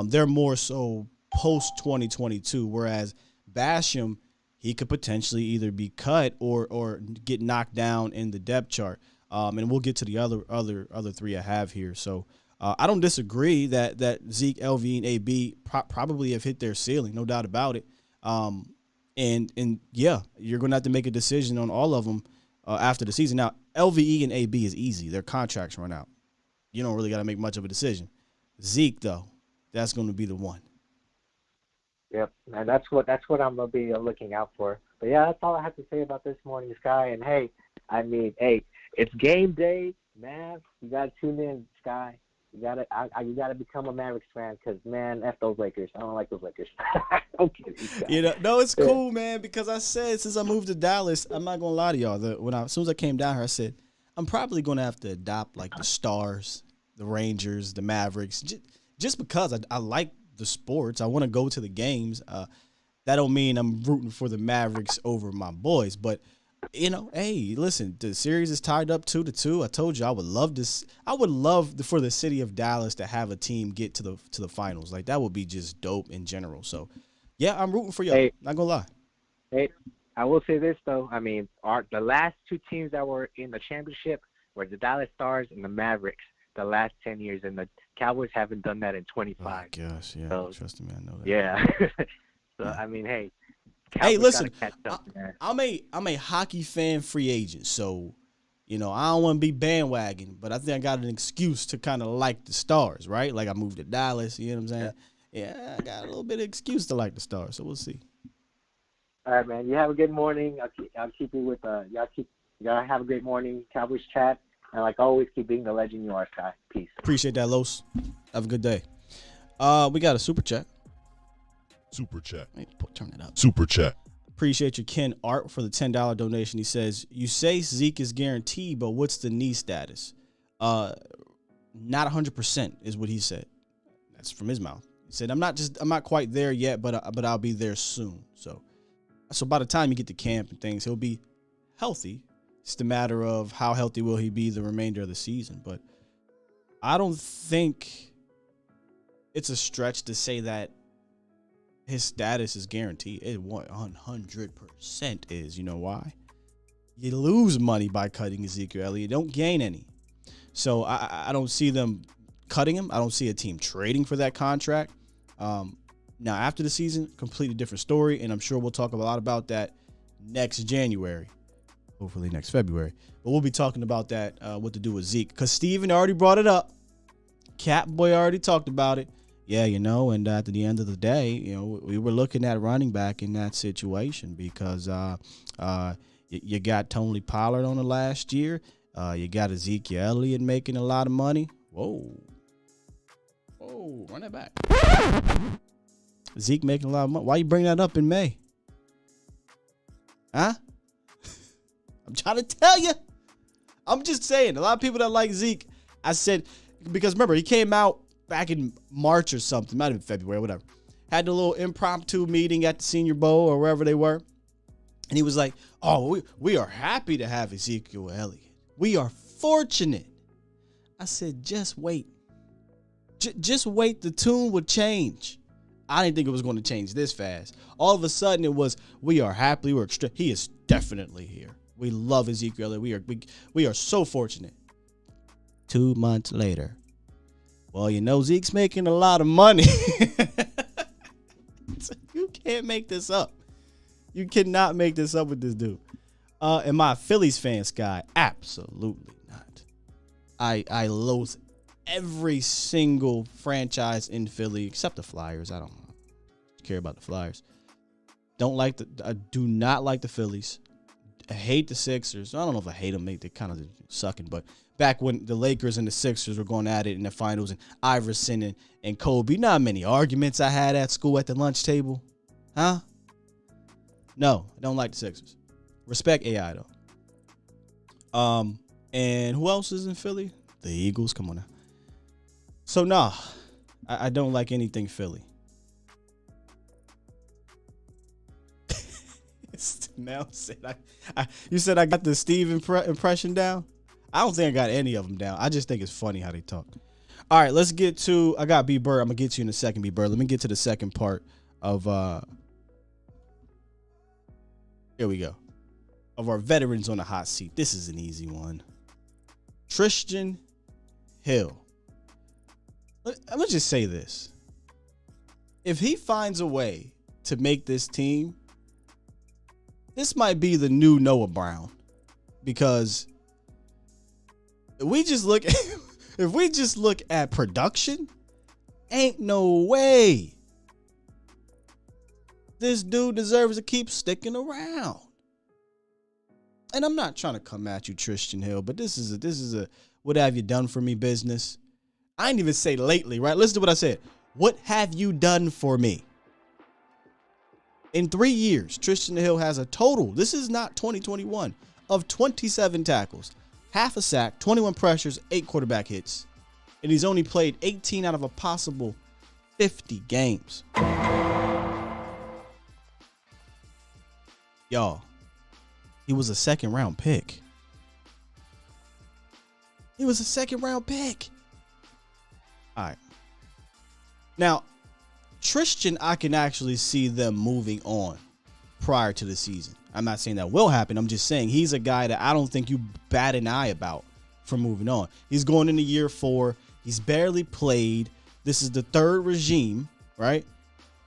They're more so post-2022, whereas Basham, he could potentially either be cut or get knocked down in the depth chart. And we'll get to the other 3 I have here. So I don't disagree that Zeke, LV, and AB probably have hit their ceiling, no doubt about it. And yeah, you're going to have to make a decision on all of them after the season. Now, LVE and AB is easy. Their contracts run out. You don't really got to make much of a decision. Zeke, though, that's going to be the one. Yep, and that's what I'm going to be looking out for. But, yeah, that's all I have to say about this morning, Sky. And, hey, it's game day, man. You got to tune in, Sky. You gotta become a Mavericks fan because, man, F those Lakers. I don't like those Lakers. I'm kidding, Sky. No, it's cool, man, because I said since I moved to Dallas, I'm not going to lie to y'all. As soon as I came down here, I said, I'm probably going to have to adopt, like, the Stars, the Rangers, the Mavericks, just because I like the sports. I want to go to the games. That don't mean I'm rooting for the Mavericks over my boys. But, hey, listen, the series is tied up 2-2. I told you I would love for the city of Dallas to have a team get to the finals. Like, that would be just dope in general. So, yeah, I'm rooting for y'all. Hey, not going to lie. Hey, I will say this, though. I mean, the last 2 teams that were in the championship were the Dallas Stars and the Mavericks the last 10 years, and the Cowboys haven't done that in 25. Oh, gosh, yeah. So, trust me, I know that. Yeah. So, yeah. I mean, hey. Hey, listen, up, I'm a hockey fan free agent, so, I don't want to be bandwagon, but I think I got an excuse to kind of like the Stars, right? Like, I moved to Dallas, you know what I'm saying? Yeah, I got a little bit of excuse to like the Stars, so we'll see. All right, man. You have a good morning. I'll keep you with y'all have a great morning, Cowboys chat, and like always, keep being the legend you are, Sky. Peace. Appreciate that, Los. Have a good day. We got a super chat. Super chat. Turn it up. Super chat. Appreciate you, Ken Art, for the $10 donation. He says, you say Zeke is guaranteed, but what's the knee status? Not 100% is what he said. That's from his mouth. He said, I'm not quite there yet, but I'll be there soon. So by the time you get to camp and things, he'll be healthy. It's the matter of how healthy will he be the remainder of the season. But I don't think it's a stretch to say that his status is guaranteed. It 100% is. You know why? You lose money by cutting Ezekiel Elliott. You don't gain any. So I don't see them cutting him. I don't see a team trading for that contract. Now, after the season, completely different story, and I'm sure we'll talk a lot about that next January, hopefully next February. But we'll be talking about that, what to do with Zeke, because Steven already brought it up. Catboy already talked about it. Yeah, and at the end of the day, we were looking at running back in that situation because you got Tony Pollard on the last year. You got Ezekiel Elliott making a lot of money. Whoa, run that back. Zeke making a lot of money. Why you bring that up in May? Huh? I'm trying to tell you. I'm just saying, a lot of people that like Zeke, I said, because remember, he came out back in March or something, might have been February, whatever. Had a little impromptu meeting at the Senior Bowl or wherever they were. And he was like, oh, we are happy to have Ezekiel Elliott. We are fortunate. I said, just wait. Just wait. The tune would change. I didn't think it was going to change this fast. All of a sudden, it was, we are happy. He is definitely here. We love Ezekiel Elliott. We are so fortunate. 2 months later. Well, you know, Zeke's making a lot of money. You can't make this up. You cannot make this up with this dude. Am I a Phillies fan, Sky? Absolutely not. I loathe every single franchise in Philly except the Flyers. I don't care about the Flyers. I do not like the Phillies. I hate the Sixers. I don't know if I hate them. They're kind of sucking. But back when the Lakers and the Sixers were going at it in the finals, and Iverson and Kobe, not many arguments I had at school at the lunch table. Huh? No, I don't like the Sixers. Respect AI, though. And who else is in Philly? The Eagles. Come on now. So, nah, I don't like anything Philly. Now said you said I got the Steve impression down? I don't think I got any of them down. I just think it's funny how they talk. All right, let's get to, I got B Bird. I'm going to get to you in a second, B Bird. Let me get to the second part of, here we go, of our veterans on the hot seat. This is an easy one. Tristan Hill. I'm going to just say this. If he finds a way to make this team, this might be the new Noah Brown, because if we just look at production, ain't no way this dude deserves to keep sticking around. And I'm not trying to come at you, Tristan Hill, but this is a what have you done for me business. I didn't even say lately, right? Listen to what I said. What have you done for me? In 3 years, Tristan Hill has a total, this is not 2021, of 27 tackles, half a sack, 21 pressures, 8 quarterback hits. And he's only played 18 out of a possible 50 games. Y'all, he was a second-round pick. He was a second-round pick. All right. Now, Tristan, I can actually see them moving on prior to the season. I'm not saying that will happen. I'm just saying he's a guy that I don't think you bat an eye about for moving on. He's going into year 4. He's barely played. This is the third regime, right?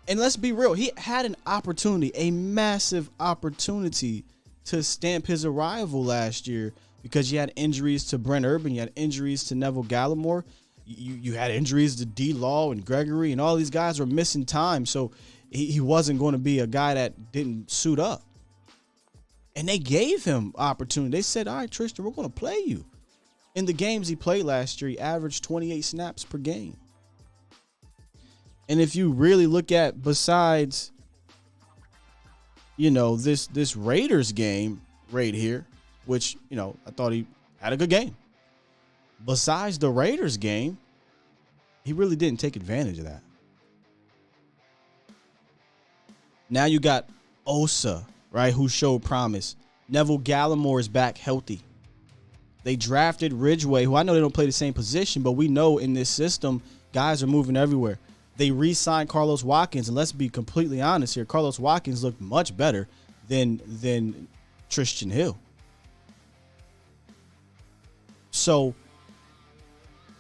And let's be real. He had an opportunity, a massive opportunity to stamp his arrival last year because you had injuries to Brent Urban. You had injuries to Neville Gallimore. You had injuries to D-Law and Gregory, and all these guys were missing time. So he wasn't going to be a guy that didn't suit up. And they gave him opportunity. They said, all right, Tristan, we're going to play you. In the games he played last year, he averaged 28 snaps per game. And if you really look at, besides, this Raiders game right here, which, I thought he had a good game. Besides the Raiders game, he really didn't take advantage of that. Now you got Osa, right, who showed promise. Neville Gallimore is back healthy. They drafted Ridgeway, who I know they don't play the same position, but we know in this system, guys are moving everywhere. They re-signed Carlos Watkins, and let's be completely honest here, Carlos Watkins looked much better than Tristan Hill. So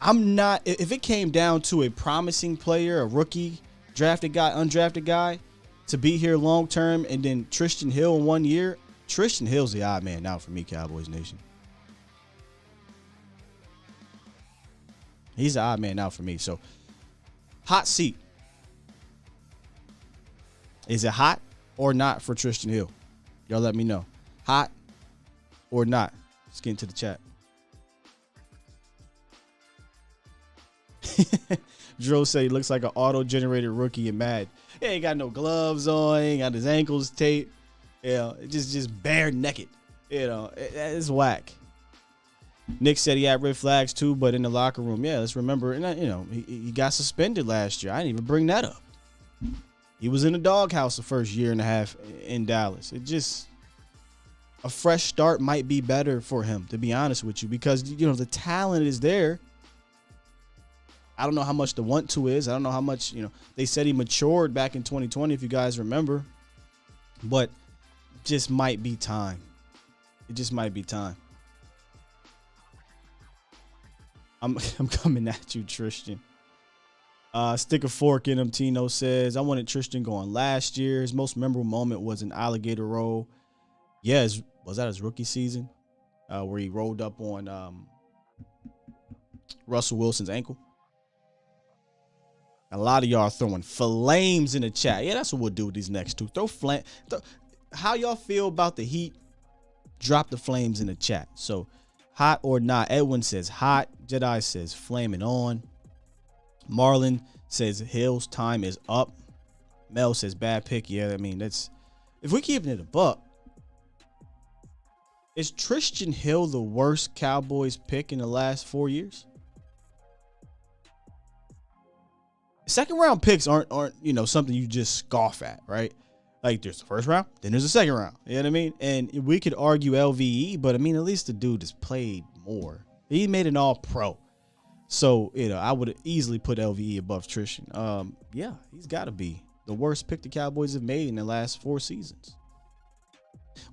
I'm not, if it came down to a promising player, a rookie, drafted guy, undrafted guy, to be here long term, and then Tristan Hill in 1 year, Tristan Hill's the odd man out for me, Cowboys Nation. He's the odd man out for me. So, hot seat. Is it hot or not for Tristan Hill? Y'all let me know. Hot or not? Let's get into the chat. Dro say he looks like an auto-generated rookie in Madden. He ain't got no gloves on. He ain't got his ankles taped. Just bare naked. It's whack. Nick said he had red flags too, but in the locker room, yeah, let's remember, he got suspended last year. I didn't even bring that up. He was in the doghouse the first year and a half in Dallas. A fresh start might be better for him, to be honest with you, because, the talent is there. I don't know how much the want to is. I don't know how much, they said he matured back in 2020, if you guys remember, but just might be time. It just might be time. I'm coming at you, Tristan. Stick a fork in him, Tino says. I wanted Tristan going last year. His most memorable moment was an alligator roll. Yeah, was that his rookie season? Where he rolled up on Russell Wilson's ankle. A lot of y'all are throwing flames in the chat. Yeah, that's what we'll do with these next two. Throw flame. How y'all feel about the Heat? Drop the flames in the chat. So, hot or not? Edwin says hot. Jedi says flaming on. Marlon says Hill's time is up. Mel says bad pick. Yeah, I mean, if we keeping it a buck, is Tristan Hill the worst Cowboys pick in the last 4 years? Second round picks aren't something you just scoff at, right? Like, there's the first round, then there's the second round. You know what I mean? And we could argue LVE, but I mean, at least the dude has played more. He made an all-pro. So, I would easily put LVE above Tristan. Yeah, he's got to be the worst pick the Cowboys have made in the last 4 seasons.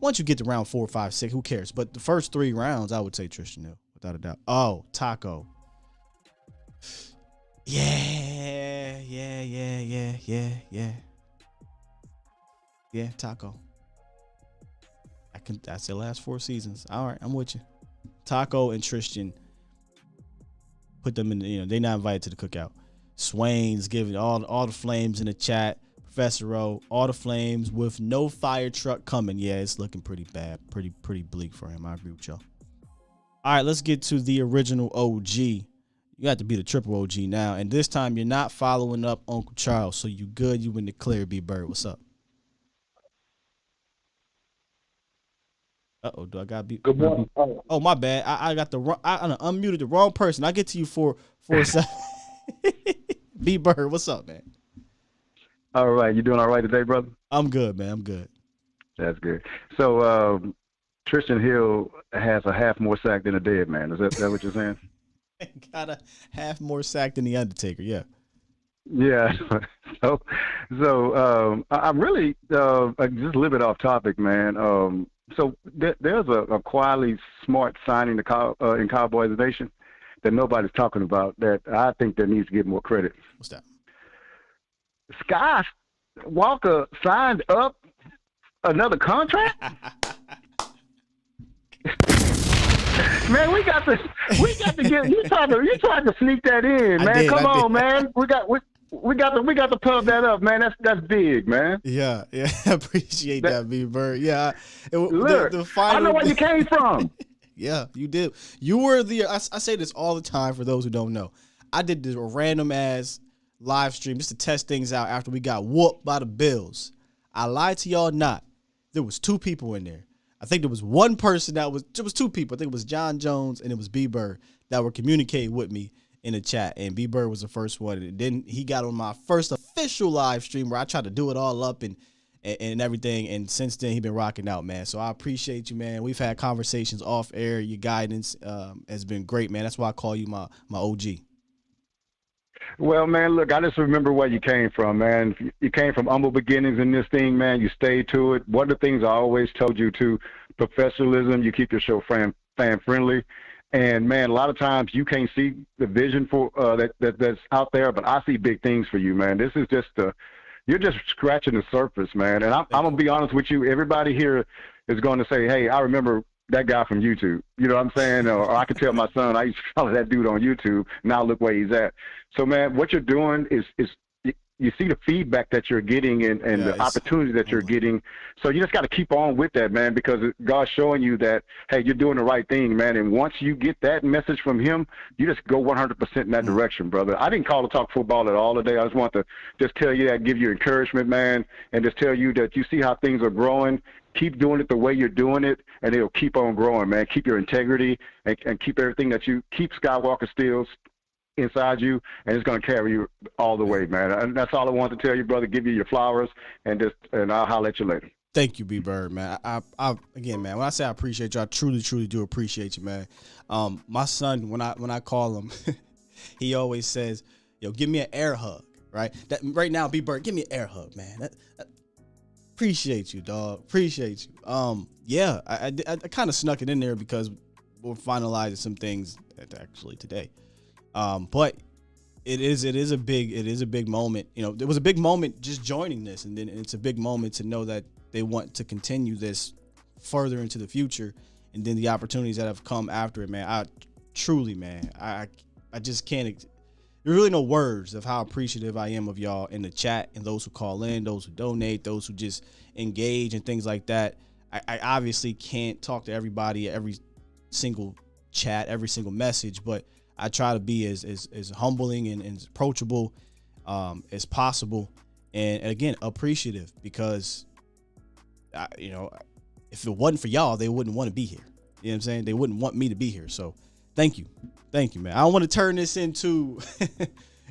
Once you get to round 4, 5, 6, who cares? But the first 3 rounds, I would say Tristan Hill, without a doubt. Oh, Taco. Yeah, Taco. That's the last 4 seasons. All right, I'm with you. Taco and Tristan, put them in, they're not invited to the cookout. Swain's giving all the flames in the chat. Professor O, all the flames with no fire truck coming. Yeah, it's looking pretty bad. Pretty bleak for him. I agree with y'all. All right, let's get to the original OG. You have to be the triple OG now. And this time you're not following up Uncle Charles. So you good. You in the clear, B-Bird. What's up? Uh-oh, do I got to be? Good morning. Oh, my bad. I got the wrong, I unmuted the wrong person. I'll get to you for a second. B-Bird, what's up, man? All right. You doing all right today, brother? I'm good, man. I'm good. That's good. So Tristan Hill has a half more sack than a dead man. Is that what you're saying? Got a half more sack than the Undertaker, yeah. Yeah. So I'm really just a little bit off topic, man. So there's a quietly smart signing in Cowboys Nation that nobody's talking about that I think that needs to get more credit. What's that? Scott Walker signed up another contract. Man, we got to get you trying to sneak that in, man. Come on, man. We got to pump that up, man. That's big, man. Yeah. I appreciate that, B-Bird. Yeah. Look, the final, I know where you came from. Yeah, you did. You were I say this all the time for those who don't know. I did this random ass live stream just to test things out after we got whooped by the Bills. I lied to y'all not. There was 2 people in there. I think there was one person there was 2 people. I think it was John Jones and it was B-Bird that were communicating with me in the chat. And B-Bird was the first one. And then he got on my first official live stream where I tried to do it all up and everything. And since then, he been rocking out, man. So I appreciate you, man. We've had conversations off air. Your guidance has been great, man. That's why I call you my OG. Well, man, look, I just remember where you came from, man. You came from humble beginnings in this thing, man. You stayed to it. One of the things I always told you to, professionalism, you keep your show fan-friendly. And, man, a lot of times you can't see the vision for that's out there, but I see big things for you, man. This is just you're just scratching the surface, man. And I'm going to be honest with you. Everybody here is going to say, hey, I remember that guy from YouTube. You know what I'm saying? Or I could tell my son, I used to follow that dude on YouTube. Now look where he's at. So, man, what you're doing is you see the feedback that you're getting and the opportunities that you're getting. So you just got to keep on with that, man, because God's showing you that, hey, you're doing the right thing, man. And once you get that message from him, you just go 100% in that direction, brother. I didn't call to talk football at all today. I just want to just tell you that, give you encouragement, man, and just tell you that you see how things are growing. Keep doing it the way you're doing it, and it'll keep on growing, man. Keep your integrity and keep everything that you keep Skywalker Stills inside you, and it's going to carry you all the way, man. And that's all I want to tell you, brother. Give you your flowers, and I'll holler at you later. Thank you, B Bird, man. I again, man, when I say I appreciate you, I truly do appreciate you, man. My son, when I call him, he always says, "Yo, give me an air hug." Right? That right now, B Bird, give me an air hug, man. Appreciate you, dog. Appreciate you. Yeah, I kind of snuck it in there because we're finalizing some things actually today. But it is a big moment. You know, there was a big moment just joining this, and then it's a big moment to know that they want to continue this further into the future, and then the opportunities that have come after it, man. I truly, man, I just can't. There's really no words of how appreciative I am of y'all in the chat and those who call in, those who donate, those who just engage and things like that. I obviously can't talk to everybody, every single chat, every single message, but I try to be as humbling and as approachable as possible. And again, appreciative, because, if it wasn't for y'all, they wouldn't want to be here. You know what I'm saying? They wouldn't want me to be here. So thank you. Thank you, man. I don't want to turn this into,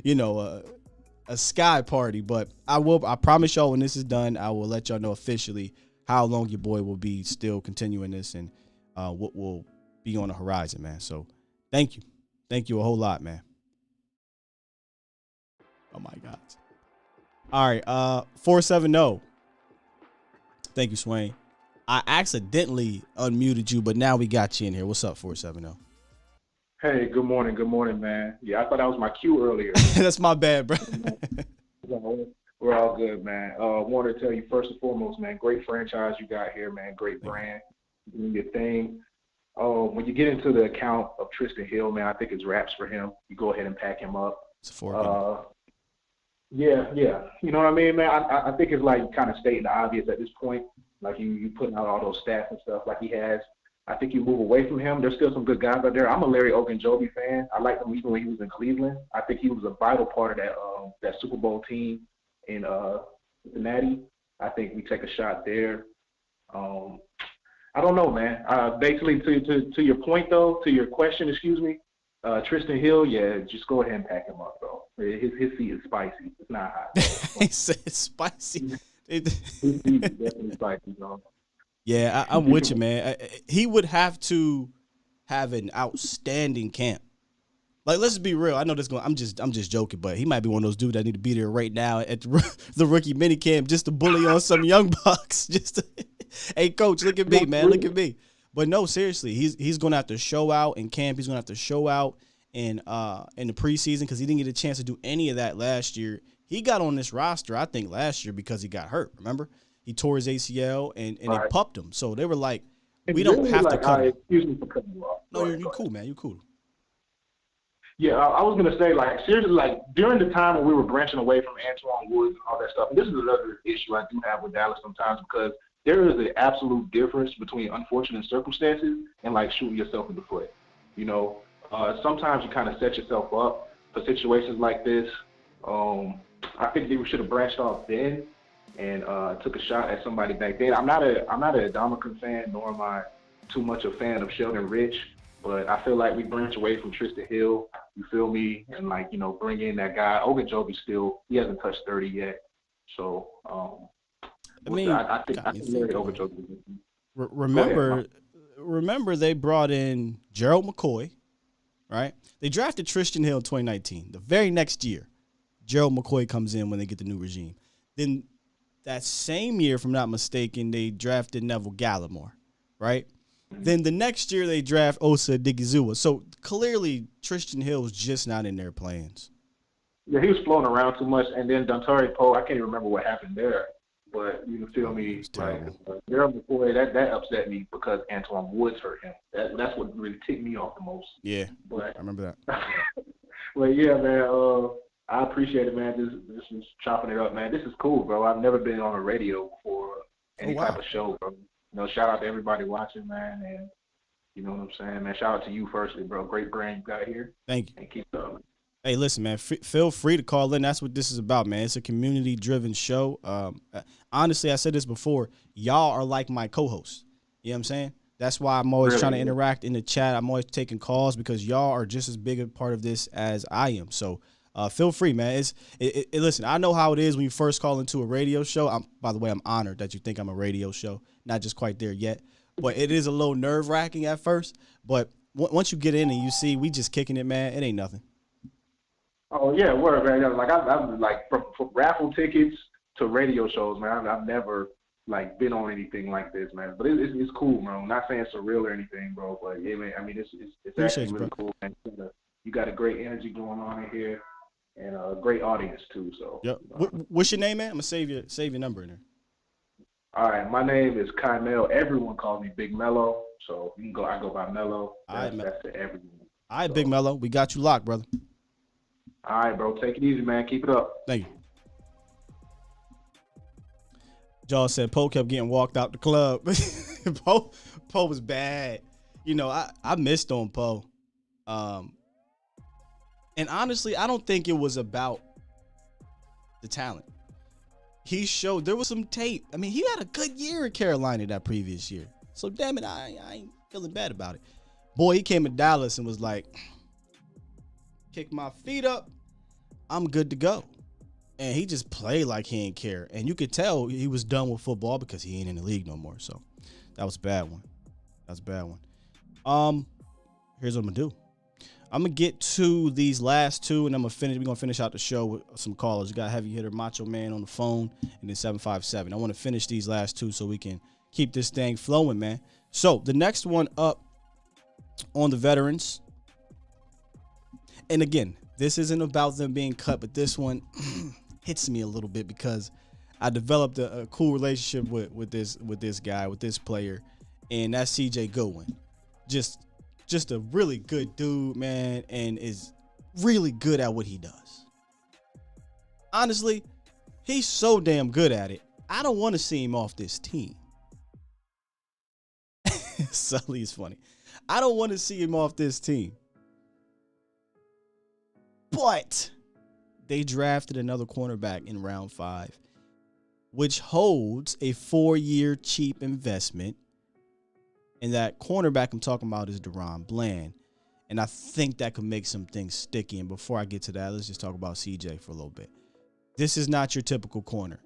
a sky party, but I promise y'all when this is done, I will let y'all know officially how long your boy will be still continuing this and what will be on the horizon, man. So thank you. Thank you a whole lot, man. Oh my God. All right. 470. Thank you, Swain. I accidentally unmuted you, but now we got you in here. What's up, 470? Hey, good morning, man. Yeah, I thought that was my cue earlier. That's my bad, bro. We're all good, man. Wanted to tell you first and foremost, man, great franchise you got here, man. Great brand. Doing your thing. When you get into the account of Tristan Hill, man, I think it's wraps for him. You go ahead and pack him up. It's a yeah. You know what I mean, man? I think it's like kind of stating the obvious at this point. Like you putting out all those stats and stuff like he has. I think you move away from him. There's still some good guys out there. I'm a Larry Ogunjobi fan. I liked him even when he was in Cleveland. I think he was a vital part of that Super Bowl team in Cincinnati. I think we take a shot there. I don't know, man. Basically, to your point, though, to your question, excuse me, Tristan Hill, yeah, just go ahead and pack him up, bro. His seat is spicy. It's not hot. He said it's spicy. His seat is definitely spicy, bro. Yeah, I'm with you, man. He would have to have an outstanding camp. Like, let's be real. I know this going. I'm just joking, but he might be one of those dudes that need to be there right now at the rookie minicamp just to bully on some young bucks. Hey, coach, look at me, man. Look at me. But no, seriously, he's going to have to show out in camp. He's going to have to show out in the preseason because he didn't get a chance to do any of that last year. He got on this roster, I think, last year because he got hurt. Remember, he tore his ACL and Right. it pumped him. So they were like, It's we don't really have to like, cut him. excuse me for cutting you off. No, you're cool, man. You're cool. Yeah, I was going to say, like, seriously, like, during the time when we were branching away from Antoine Woods and all that stuff, and this is another issue I do have with Dallas sometimes because there is an absolute difference between unfortunate circumstances and, like, shooting yourself in the foot. You know, sometimes you kind of set yourself up for situations like this. I think we should have branched off then and took a shot at somebody back then. I'm not a Dominican fan, nor am I too much a fan of Sheldon Rich, but I feel like we branch away from Tristan Hill, you feel me, and, like, you know, bring in that guy. Ogunjobi still, he hasn't touched 30 yet. So, I think Larry Ogunjobi. Remember they brought in Gerald McCoy, right? They drafted Tristan Hill in 2019. The very next year, Gerald McCoy comes in when they get the new regime. Then that same year, if I'm not mistaken, they drafted Neville Gallimore, right? Mm-hmm. Then the next year they draft Osa Odigizua. So clearly Tristan Hill was just not in their plans. Yeah, he was floating around too much. And then Dontari Poe, I can't even remember what happened there. But you feel me? Like, Gerald McCoy, that upset me because Antoine Woods hurt him. That's what really ticked me off the most. Yeah, but I remember that. Well, yeah, man. I appreciate it, man. This is chopping it up, man. This is cool, bro. I've never been on a radio before, any type of show, bro. Shout out to everybody watching, man, and you know what I'm saying, man. Shout out to you firstly, bro. Great brand you got here. Thank you. And keep going. Hey, listen, man. Feel free to call in. That's what this is about, man. It's a community-driven show. Honestly, I said this before. Y'all are like my co-hosts. You know what I'm saying? That's why I'm always trying to interact in the chat. I'm always taking calls because y'all are just as big a part of this as I am. So feel free, man. Listen, I know how it is when you first call into a radio show. By the way, I'm honored that you think I'm a radio show. Not just quite there yet. But it is a little nerve-wracking at first. But once you get in and you see we just kicking it, man, it ain't nothing. Oh yeah, word, man. Like I'm like from raffle tickets to radio shows, man. I've never like been on anything like this, man. But it's cool, bro. I'm not saying surreal or anything, bro. But yeah, man. I mean, it's actually really cool, man. You got a great energy going on in here, and a great audience too. So. Yep. What's your name, man? I'm gonna save your number in there. All right, my name is Kymel. Everyone calls me Big Mello, so you can go. I go by Mello. That's to everyone. All right, Big Mello. We got you locked, brother. All right, bro. Take it easy, man. Keep it up. Thank you. Jaw said Poe kept getting walked out the club. Poe was bad. You know, I missed on Poe. And honestly, I don't think it was about the talent. He showed there was some tape. I mean, he had a good year in Carolina that previous year. So damn it, I ain't feeling bad about it. Boy, he came to Dallas and was like, kick my feet up, I'm good to go. And he just played like he didn't care. And you could tell he was done with football because he ain't in the league no more. So that was a bad one. Here's what I'm gonna do. I'm gonna get to these last two, and we're gonna finish out the show with some callers. You got Heavy Hitter Macho Man on the phone, and then 757. I want to finish these last two so we can keep this thing flowing, man. So the next one up on the veterans. And again, this isn't about them being cut, but this one hits me a little bit because I developed a cool relationship with this guy, with this player, and that's CJ Goodwin. Just a really good dude, man, and is really good at what he does. Honestly, he's so damn good at it. I don't want to see him off this team. Sully is funny. I don't want to see him off this team. But they drafted another cornerback in round 5, which holds a 4-year cheap investment. And that cornerback I'm talking about is Deron Bland. And I think that could make some things sticky. And before I get to that, let's just talk about CJ for a little bit. This is not your typical corner.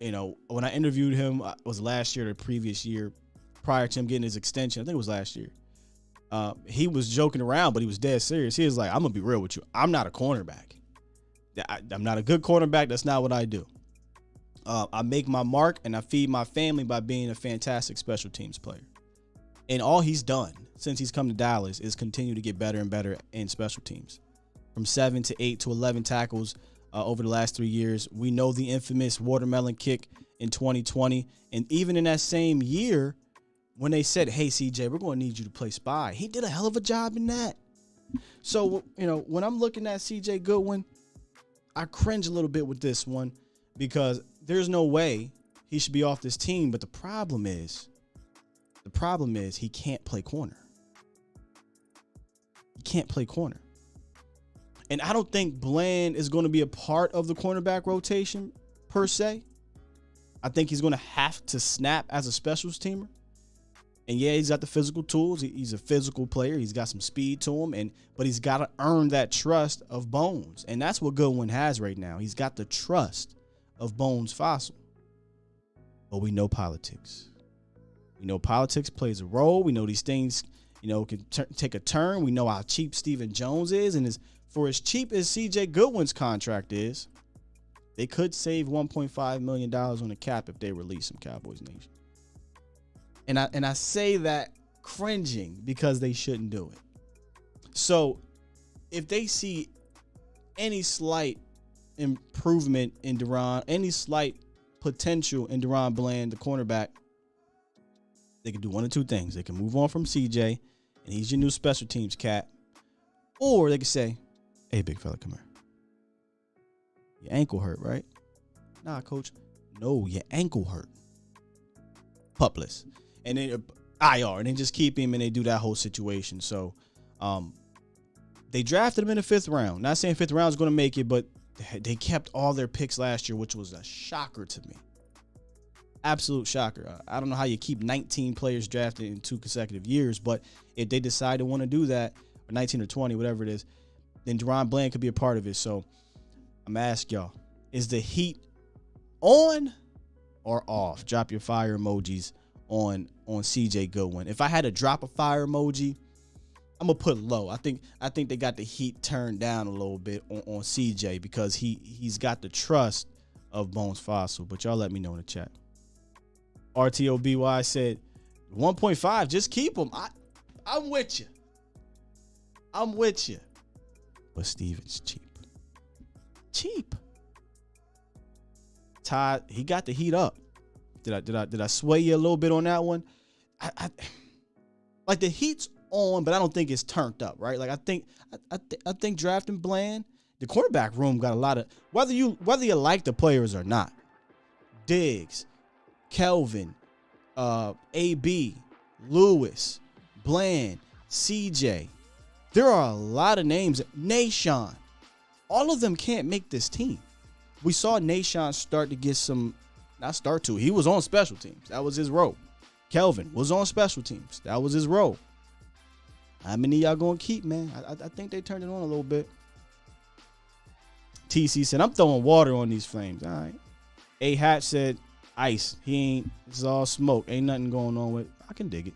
You know, when I interviewed him, it was last year or the previous year, prior to him getting his extension. I think it was last year. He was joking around, but he was dead serious. He was like, I'm going to be real with you. I'm not a cornerback. I'm not a good cornerback. That's not what I do. I make my mark and I feed my family by being a fantastic special teams player. And all he's done since he's come to Dallas is continue to get better and better in special teams. From 7 to 8 to 11 tackles over the last 3 years. We know the infamous watermelon kick in 2020. And even in that same year, when they said, hey, CJ, we're going to need you to play spy, he did a hell of a job in that. So, you know, when I'm looking at CJ Goodwin, I cringe a little bit with this one because there's no way he should be off this team. But the problem is he can't play corner. He can't play corner. And I don't think Bland is going to be a part of the cornerback rotation per se. I think he's going to have to snap as a specials teamer. And yeah, he's got the physical tools. He's a physical player. He's got some speed to him, but he's got to earn that trust of Bones. And that's what Goodwin has right now. He's got the trust of Bones Fossil. But we know politics. We know politics plays a role. We know these things, you know, can take a turn. We know how cheap Stephen Jones is. And for as cheap as CJ Goodwin's contract is, they could save $1.5 million on the cap if they release him, Cowboys Nation. And I say that cringing because they shouldn't do it. So if they see any slight improvement in Deron, any slight potential in Deron Bland, the cornerback, they can do one of two things. They can move on from CJ, and he's your new special teams cat. Or they can say, hey, big fella, come here. Your ankle hurt, right? Nah, coach. No, your ankle hurt. Pupless. And then IR. And then just keep him, and they do that whole situation. So they drafted him in the 5th round. Not saying 5th round is going to make it, but they kept all their picks last year, which was a shocker to me. Absolute shocker. I don't know how you keep 19 players drafted in 2 consecutive years, but if they decide to want to do that, or 19 or 20, whatever it is, then Deron Bland could be a part of it. So I'm going to ask y'all, is the heat on or off? Drop your fire emojis on CJ Goodwin. If I had to drop a fire emoji, I'm going to put low. I think they got the heat turned down a little bit on CJ because he's got the trust of Bones Fossil. But y'all let me know in the chat. RTOBY said 1.5, just keep him. I'm with you. I'm with you. But Steven's cheap. Cheap. Todd, he got the heat up. Did I sway you a little bit on that one? I like the heat's on, but I don't think it's turned up, right? Like I think drafting Bland, the quarterback room got a lot of whether you like the players or not. Diggs, Kelvin, AB, Lewis, Bland, CJ. There are a lot of names. Nashawn. All of them can't make this team. We saw Nashawn start to get some, not start to, he was on special teams. That was his role. Kelvin was on special teams. That was his role. How many y'all going to keep, man? I think they turned it on a little bit. TC said, I'm throwing water on these flames. All right. A Hatch said, ice. He ain't, it's all smoke. Ain't nothing going on with it. I can dig it.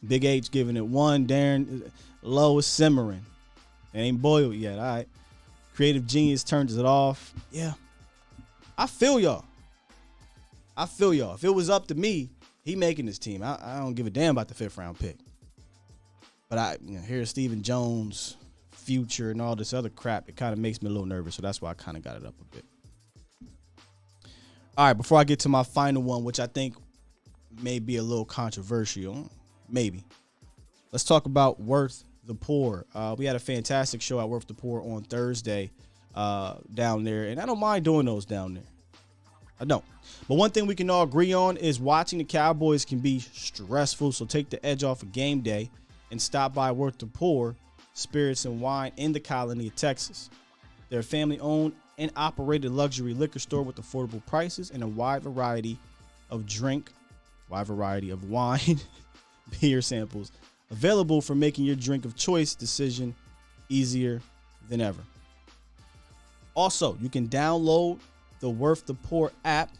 Big H giving it 1. Darren, low is simmering. It ain't boiled yet. All right. Creative Genius turns it off. Yeah. I feel y'all. If it was up to me, he making this team. I don't give a damn about the 5th round pick. But here's Stephen Jones, future, and all this other crap. It kind of makes me a little nervous. So that's why I kind of got it up a bit. All right, before I get to my final one, which I think may be a little controversial, maybe. Let's talk about Worth the Poor. We had a fantastic show at Worth the Poor on Thursday down there, and I don't mind doing those down there. I don't. But one thing we can all agree on is watching the Cowboys can be stressful, so take the edge off of game day and stop by Worth the Poor Spirits and Wine in the Colony of Texas. They're a family-owned and operated luxury liquor store with affordable prices and a wide variety of wine, beer samples available for making your drink of choice decision easier than ever. Also, you can download the Worth the Poor app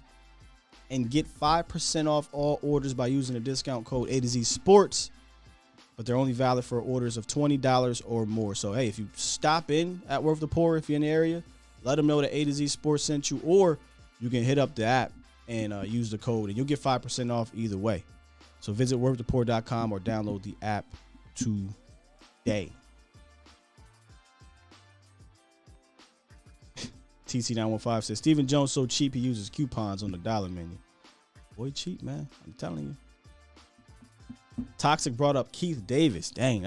and get 5% off all orders by using the discount code A to Z Sports, but they're only valid for orders of $20 or more. So, hey, if you stop in at Worth the Poor, if you're in the area, let them know that A to Z Sports sent you, or you can hit up the app and use the code, and you'll get 5% off either way. So visit worththepoor.com or download the app today. TC915 says, Stephen Jones so cheap he uses coupons on the dollar menu. Boy, cheap, man. I'm telling you. Toxic brought up Keith Davis. Dang,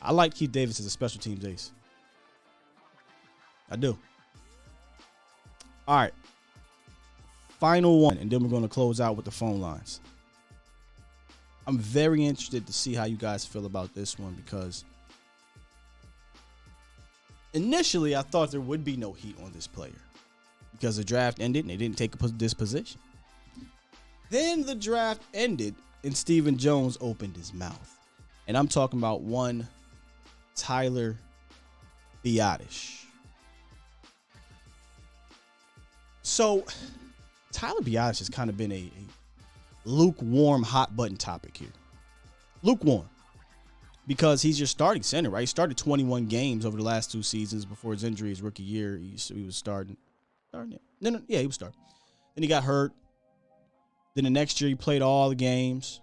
I like Keith Davis as a special teams ace. I do. All right. Final one, and then we're going to close out with the phone lines. I'm very interested to see how you guys feel about this one because initially I thought there would be no heat on this player because the draft ended and they didn't take this position. Then the draft ended and Stephen Jones opened his mouth. And I'm talking about one Tyler Biadasz. So Tyler Biadasz has kind of been a lukewarm hot button topic here. Lukewarm. Because he's your starting center, right? He started 21 games over the last 2 seasons before his injury his rookie year. He was starting. He was starting. Then he got hurt. Then the next year he played all the games.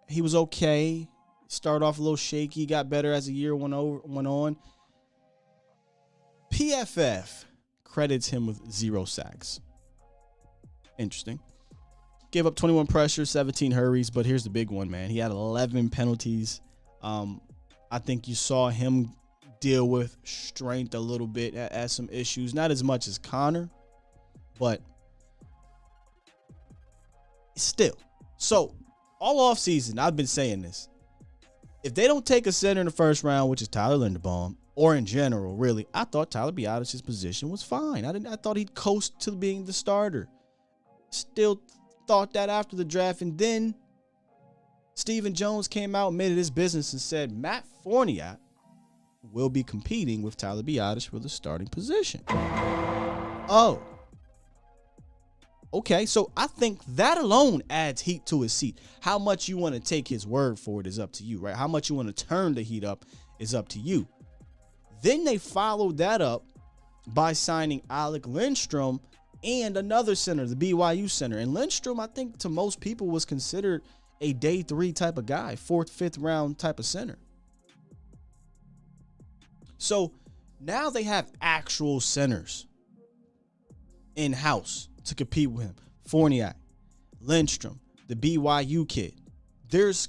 He was okay. Started off a little shaky. Got better as the year went on. PFF credits him with 0 sacks. Interesting. Gave up 21 pressures, 17 hurries, but here's the big one, man. He had 11 penalties. I think you saw him deal with strength a little bit, has some issues. Not as much as Connor, but still. So, all offseason, I've been saying this. If they don't take a center in the first round, which is Tyler Linderbaum, or in general, really, I thought Tyler Biadasz's position was fine. I thought he'd coast to being the starter. Still thought that after the draft, and then Stephen Jones came out and made it his business and said Matt Forniak will be competing with Tyler Biadasz for the starting position. Oh. Okay, so I think that alone adds heat to his seat. How much you want to take his word for it is up to you, right? How much you want to turn the heat up is up to you. Then they followed that up by signing Alec Lindstrom and another center, the BYU center. And Lindstrom, I think to most people was considered a day 3 type of guy, 4th, 5th round type of center. So now they have actual centers in-house to compete with him. Forniak, Lindstrom, the BYU kid. There's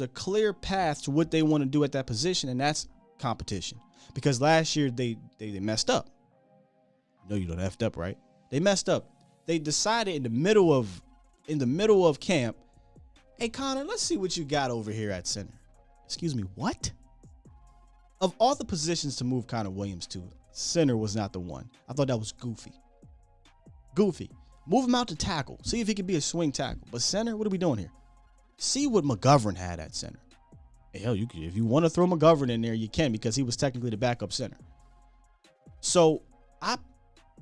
a clear path to what they want to do at that position, and that's competition. Because last year they messed up. No, you don't effed up, right? They messed up. They decided in the middle of camp, hey Connor, let's see what you got over here at center. Excuse me, what? Of all the positions to move Connor Williams to, center was not the one. I thought that was goofy. Move him out to tackle. See if he can be a swing tackle. But center, what are we doing here? See what McGovern had at center. Hell, if you want to throw McGovern in there, you can, because he was technically the backup center. So,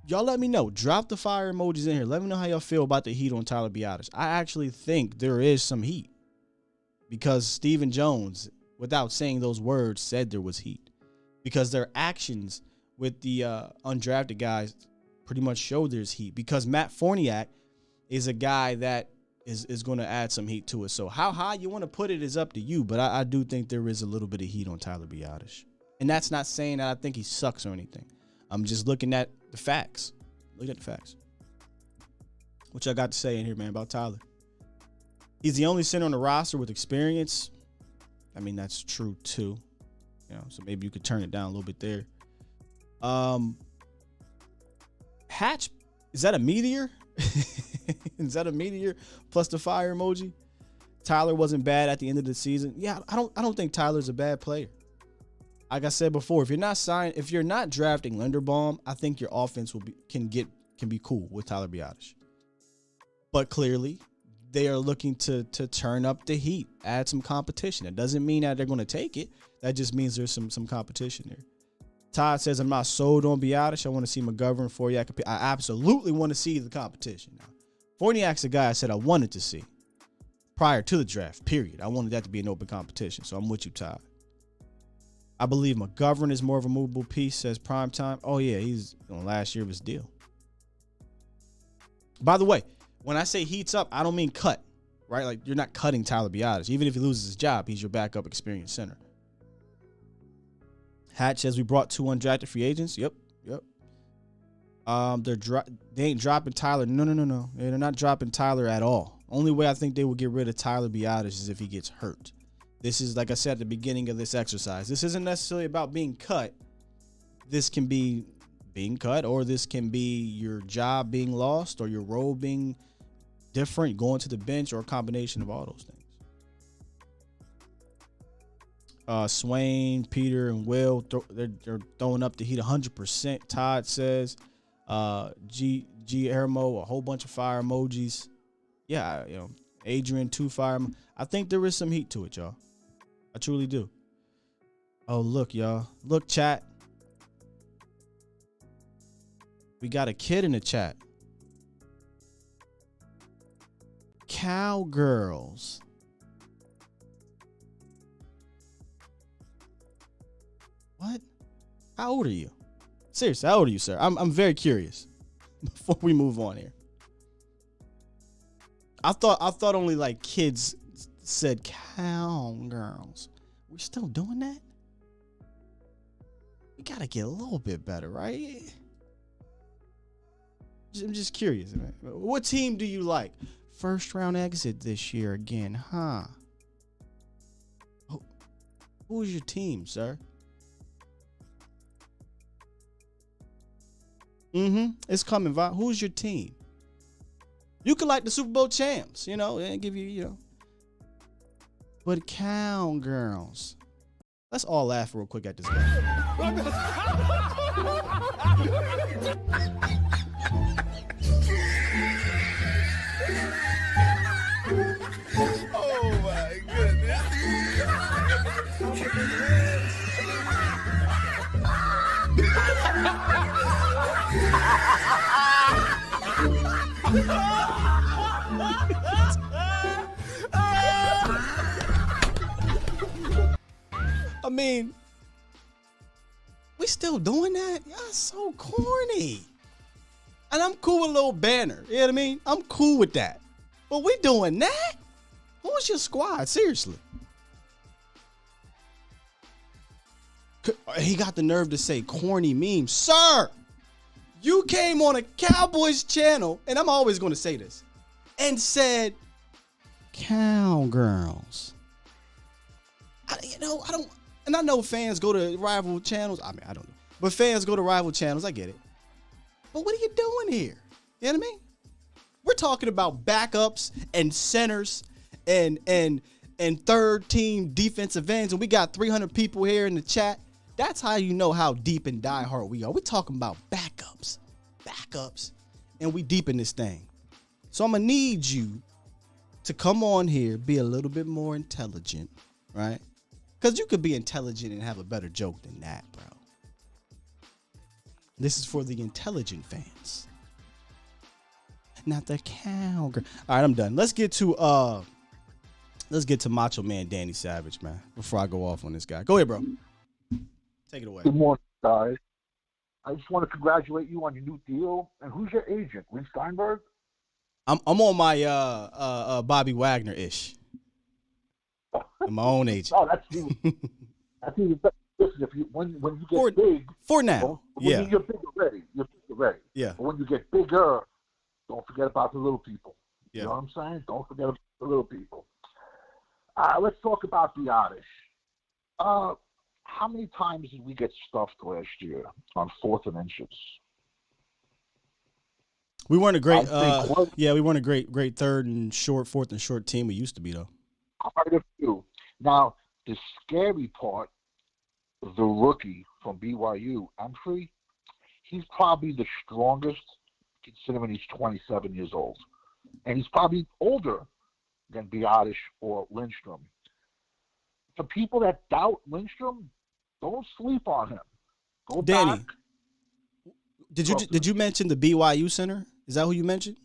y'all let me know. Drop the fire emojis in here. Let me know how y'all feel about the heat on Tyler Biadasz. I actually think there is some heat, because Stephen Jones, without saying those words, said there was heat, because their actions with the undrafted guys pretty much show there's heat, because Matt Forniak is a guy that is going to add some heat to it. So how high you want to put it is up to you, but I do think there is a little bit of heat on Tyler Biadasz. And that's not saying that I think he sucks or anything. I'm just looking at the facts. Look at the facts. What y'all got to say in here, man, about Tyler? He's the only center on the roster with experience. I mean, that's true too. So maybe you could turn it down a little bit there. Hatch, is that a meteor? Is that a meteor plus the fire emoji? Tyler wasn't bad at the end of the season. Yeah, I don't think Tyler's a bad player. Like I said before, if you're not drafting Linderbaum, I think your offense can be cool with Tyler Biadasz. But clearly, they are looking to turn up the heat, add some competition. It doesn't mean that they're going to take it. That just means there's some competition there. Todd says, I'm not sold on Biadasz. I want to see McGovern, Forniak. I absolutely want to see the competition. Now, Forniak's a guy I said I wanted to see prior to the draft, period. I wanted that to be an open competition, so I'm with you, Todd. I believe McGovern is more of a movable piece, says Primetime. Oh, yeah, he's on last year of his deal. By the way, when I say heats up, I don't mean cut, right? Like, you're not cutting Tyler Biadasz. Even if he loses his job, he's your backup experienced center. Hatch says we brought 2 undrafted free agents. Yep. They ain't dropping Tyler. No. They're not dropping Tyler at all. Only way I think they will get rid of Tyler Biadasz is if he gets hurt. This is, like I said at the beginning of this exercise, this isn't necessarily about being cut. This can be being cut, or this can be your job being lost, or your role being different, going to the bench, or a combination of all those things. Swain, Peter, and Will, they're throwing up the heat 100%. Todd says, G Hermo, a whole bunch of fire emojis. Yeah, Adrian, 2 fire. I think there is some heat to it, y'all. I truly do. Oh, look, y'all. Look, chat. We got a kid in the chat. Cowgirls. What? How old are you? Seriously, how old are you, sir? I'm very curious. Before we move on here, I thought only like kids said cowgirls. We're still doing that? We gotta get a little bit better, right? I'm just curious, man. What team do you like? First round exit this year again, huh? Who's your team, sir? It's coming, Vi. Who's your team? You could like the Super Bowl champs, and give you, But Cowgirls. Let's all laugh real quick at this guy. Oh my goodness. I mean, we still doing that? Y'all so corny. And I'm cool with a little banner. You know what I mean? I'm cool with that. But we doing that? Who's your squad? Seriously. He got the nerve to say corny memes. Sir, you came on a Cowboys channel, and I'm always going to say this, and said, Cowgirls. I don't, and I know fans go to rival channels. I mean, I don't know. But fans go to rival channels. I get it. But what are you doing here? You know what I mean? We're talking about backups and centers and third team defensive ends, and we got 300 people here in the chat. That's how you know how deep and diehard we are. We're talking about backups, and we deep in this thing. So I'm gonna need you to come on here, be a little bit more intelligent, right? Because you could be intelligent and have a better joke than that, bro. This is for the intelligent fans, not the cowgirl. All right, I'm done. Let's get to Macho Man Danny Savage, man. Before I go off on this guy, go ahead, bro. Take it away. Good morning, guys. I just want to congratulate you on your new deal. And who's your agent, Lee Steinberg? I'm on my Bobby Wagner ish. I'm my own agent. Oh, that's even better. Listen, when you get big for now, when you get big already, you're big already. Yeah. But when you get bigger, don't forget about the little people. Yeah. You know what I'm saying? Don't forget about the little people. Let's talk about Biadasz. How many times did we get stuffed last year on 4th and inches? We weren't a great, we weren't a great third and short, fourth and short team we used to be though. Quite a few. Now the scary part, the rookie from BYU, Humphrey, he's probably the strongest, considering he's 27 years old, and he's probably older than Biadasz or Lindstrom. For people that doubt Lindstrom, don't sleep on him. Go Danny, back. Did you mention the BYU center? Is that who you mentioned?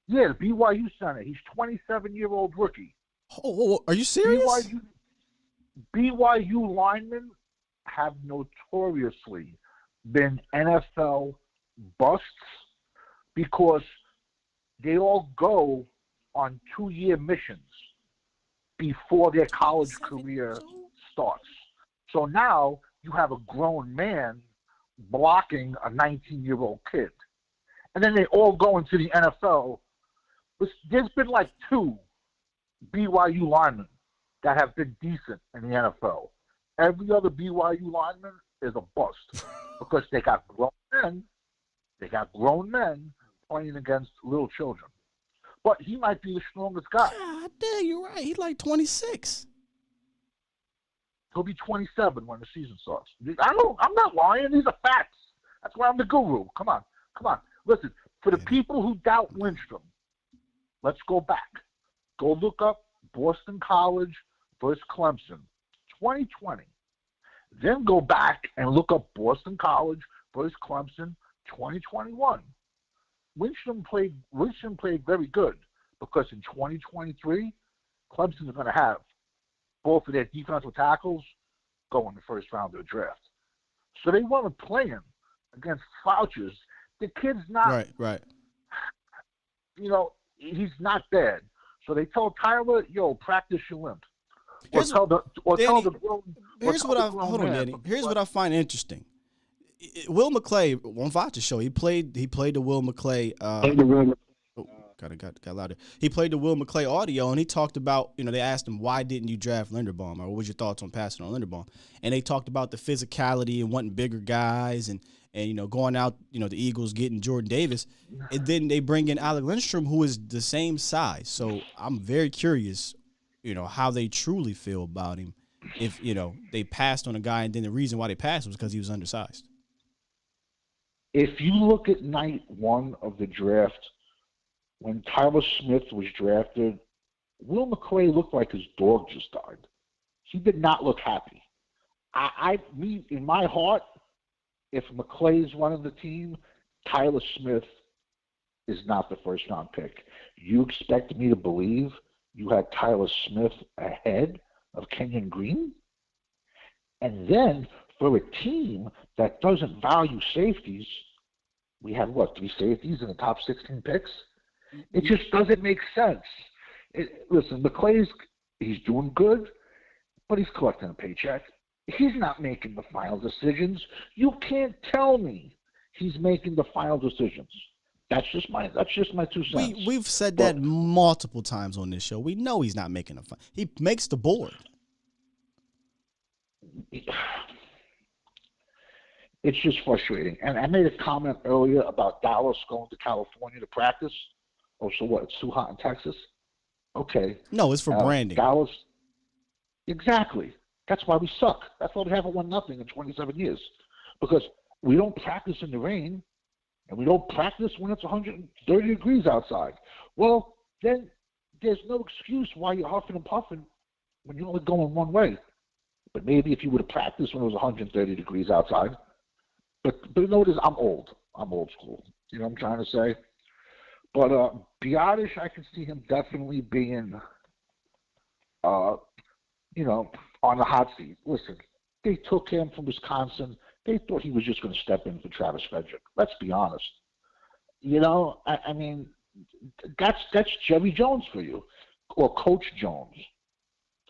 Yeah, the BYU center. He's 27-year-old rookie. Oh, are you serious? BYU linemen have notoriously been NFL busts because they all go on 2-year missions before their college career starts. So now you have a grown man blocking a 19-year-old kid. And then they all go into the NFL. There's been like 2 BYU linemen that have been decent in the NFL. Every other BYU lineman is a bust because they got grown men. They got grown men playing against little children. But he might be the strongest guy. God damn, you're right. He's like 26. He'll be 27 when the season starts. I'm not lying. These are facts. That's why I'm the guru. Come on. Listen, for the people who doubt Lindstrom, let's go back. Go look up Boston College versus Clemson, 2020. Then go back and look up Boston College versus Clemson, 2021. Lindstrom played very good because in 2023, Clemson is going to have both of their defensive tackles go in the first round of the draft. So they weren't playing against slouches. The kid's not right. He's not bad. So they told Tyler, "Yo, practice your limp." Here's what I find interesting. Will McClay on Vacha's show, he played the Will McClay. kind of got louder. He played the Will McClay audio, and he talked about, they asked him, why didn't you draft Linderbaum, or what was your thoughts on passing on Linderbaum? And they talked about the physicality and wanting bigger guys and going out, the Eagles getting Jordan Davis. And then they bring in Alec Lindstrom, who is the same size. So I'm very curious, how they truly feel about him if, they passed on a guy, and then the reason why they passed was because he was undersized. If you look at night one of the draft, when Tyler Smith was drafted, Will McClay looked like his dog just died. He did not look happy. In my heart, if McClay's running the team, Tyler Smith is not the first-round pick. You expect me to believe you had Tyler Smith ahead of Kenyon Green? And then for a team that doesn't value safeties, we have, 3 safeties in the top 16 picks? It just doesn't make sense. Listen, he's doing good, but he's collecting a paycheck. He's not making the final decisions. You can't tell me he's making the final decisions. That's just my 2 cents. We've said that multiple times on this show. We know he's not making the final. He makes the board. It's just frustrating. And I made a comment earlier about Dallas going to California to practice. Oh, so what? It's too hot in Texas? Okay. No, it's for branding. Dallas. Exactly. That's why we suck. That's why we haven't won nothing in 27 years. Because we don't practice in the rain, and we don't practice when it's 130 degrees outside. Well, then there's no excuse why you're huffing and puffing when you're only going one way. But maybe if you would have practiced when it was 130 degrees outside. But notice I'm old. I'm old school. You know what I'm trying to say? But Biadasz, I can see him definitely being, on the hot seat. Listen, they took him from Wisconsin. They thought he was just going to step in for Travis Frederick. Let's be honest. I mean, that's Jerry Jones for you, or Coach Jones,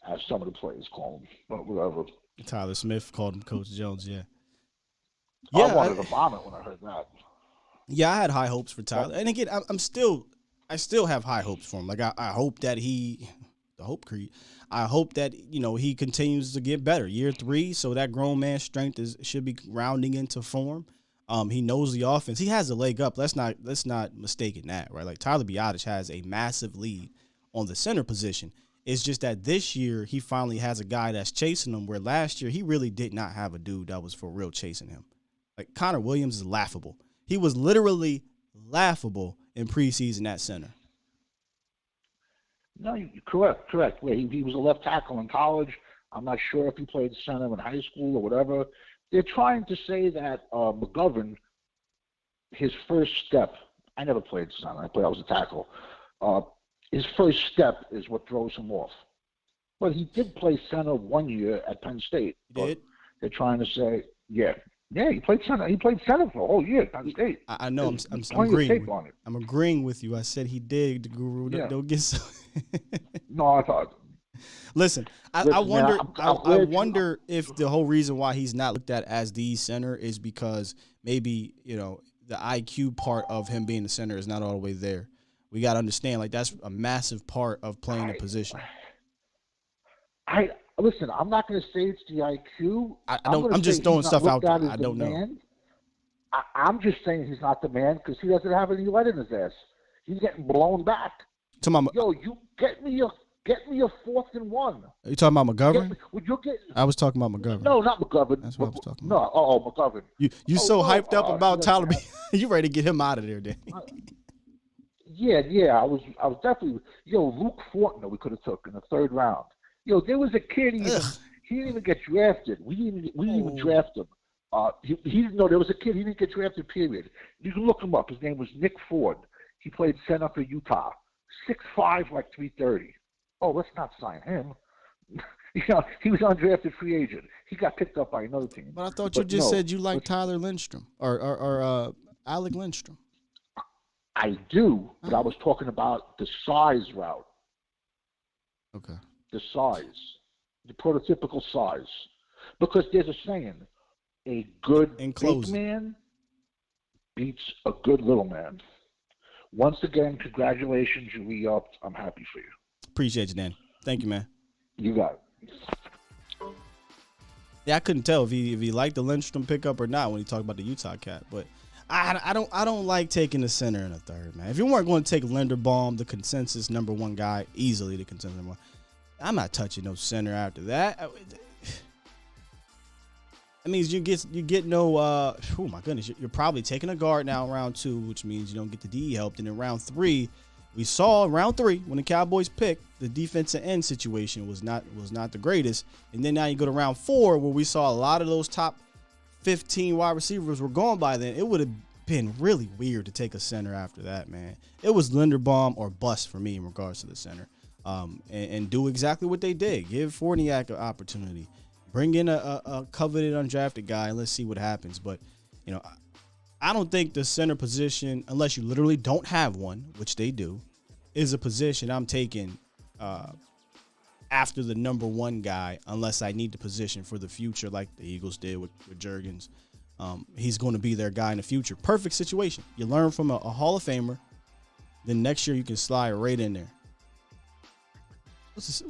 as some of the players call him, but whatever. Tyler Smith called him Coach Jones, yeah. I wanted to vomit when I heard that. Yeah, I had high hopes for Tyler. And again, I still have high hopes for him. Like, I hope that I hope that, he continues to get better. Year 3, so that grown man strength should be rounding into form. He knows the offense. He has a leg up. Let's not mistake that, right? Like, Tyler Biadasz has a massive lead on the center position. It's just that this year he finally has a guy that's chasing him, where last year he really did not have a dude that was for real chasing him. Like, Connor Williams is laughable. He was literally laughable in preseason at center. No, correct. Well, he was a left tackle in college. I'm not sure if he played center in high school or whatever. They're trying to say that McGovern, his first step, I never played center. I was a tackle. His first step is what throws him off. But he did play center 1 year at Penn State. He did? They're trying to say, yeah, he played center. He played center for a whole year at Penn State. I know. I'm agreeing. I'm agreeing with you. I said he did. The guru. Yeah. Don't get so. No, I thought. Listen, I wonder. I wonder if the whole reason why he's not looked at as the center is because maybe the IQ part of him being the center is not all the way there. We got to understand, like, that's a massive part of playing the position. Listen, I'm not going to say it's the IQ. I'm just throwing stuff out there. I don't know. I'm just saying he's not the man because he doesn't have any lead in his ass. He's getting blown back. You get me a 4th and 1. Are you talking about McGovern? I was talking about McGovern. No, not McGovern. That's what I was talking about. No, McGovern. You so hyped up about Tyler. You ready to get him out of there, Danny? Yeah. I was definitely. Luke Fortner we could have took in the 3rd round. There was a kid. He didn't even get drafted. We didn't even draft him. He didn't know there was a kid. He didn't get drafted. Period. You can look him up. His name was Nick Ford. He played center for Utah. 6'5", like 330. Oh, let's not sign him. He was undrafted free agent. He got picked up by another team. But I thought you just said you liked Tyler Lindstrom or Alec Lindstrom. I do, but I was talking about the size route. Okay. The size, the prototypical size, because there's a saying: a good big man beats a good little man. Once again, congratulations. You re-upped. I'm happy for you. Appreciate you, Danny. Thank you, man. You got it. Yeah, I couldn't tell if he liked the Lindstrom pickup or not when he talked about the Utah cat, but I don't like taking the center in the third, man. If you weren't going to take Linderbaum, the consensus number one guy, easily the consensus number one, I'm not touching no center after that. That means you get no. Oh my goodness, you're probably taking a guard now in round 2, which means you don't get the DE help. And in round 3, we saw round 3 when the Cowboys picked, the defensive end situation was not the greatest. And then now you go to round 4 where we saw a lot of those top 15 wide receivers were gone by then. It would have been really weird to take a center after that, man. It was Linderbaum or bust for me in regards to the center. And do exactly what they did. Give Fournier an opportunity. Bring in a coveted undrafted guy and let's see what happens. But, I don't think the center position, unless you literally don't have one, which they do, is a position I'm taking after the number one guy, unless I need the position for the future like the Eagles did with Juergens. He's going to be their guy in the future. Perfect situation. You learn from a Hall of Famer. Then next year you can slide right in there. What's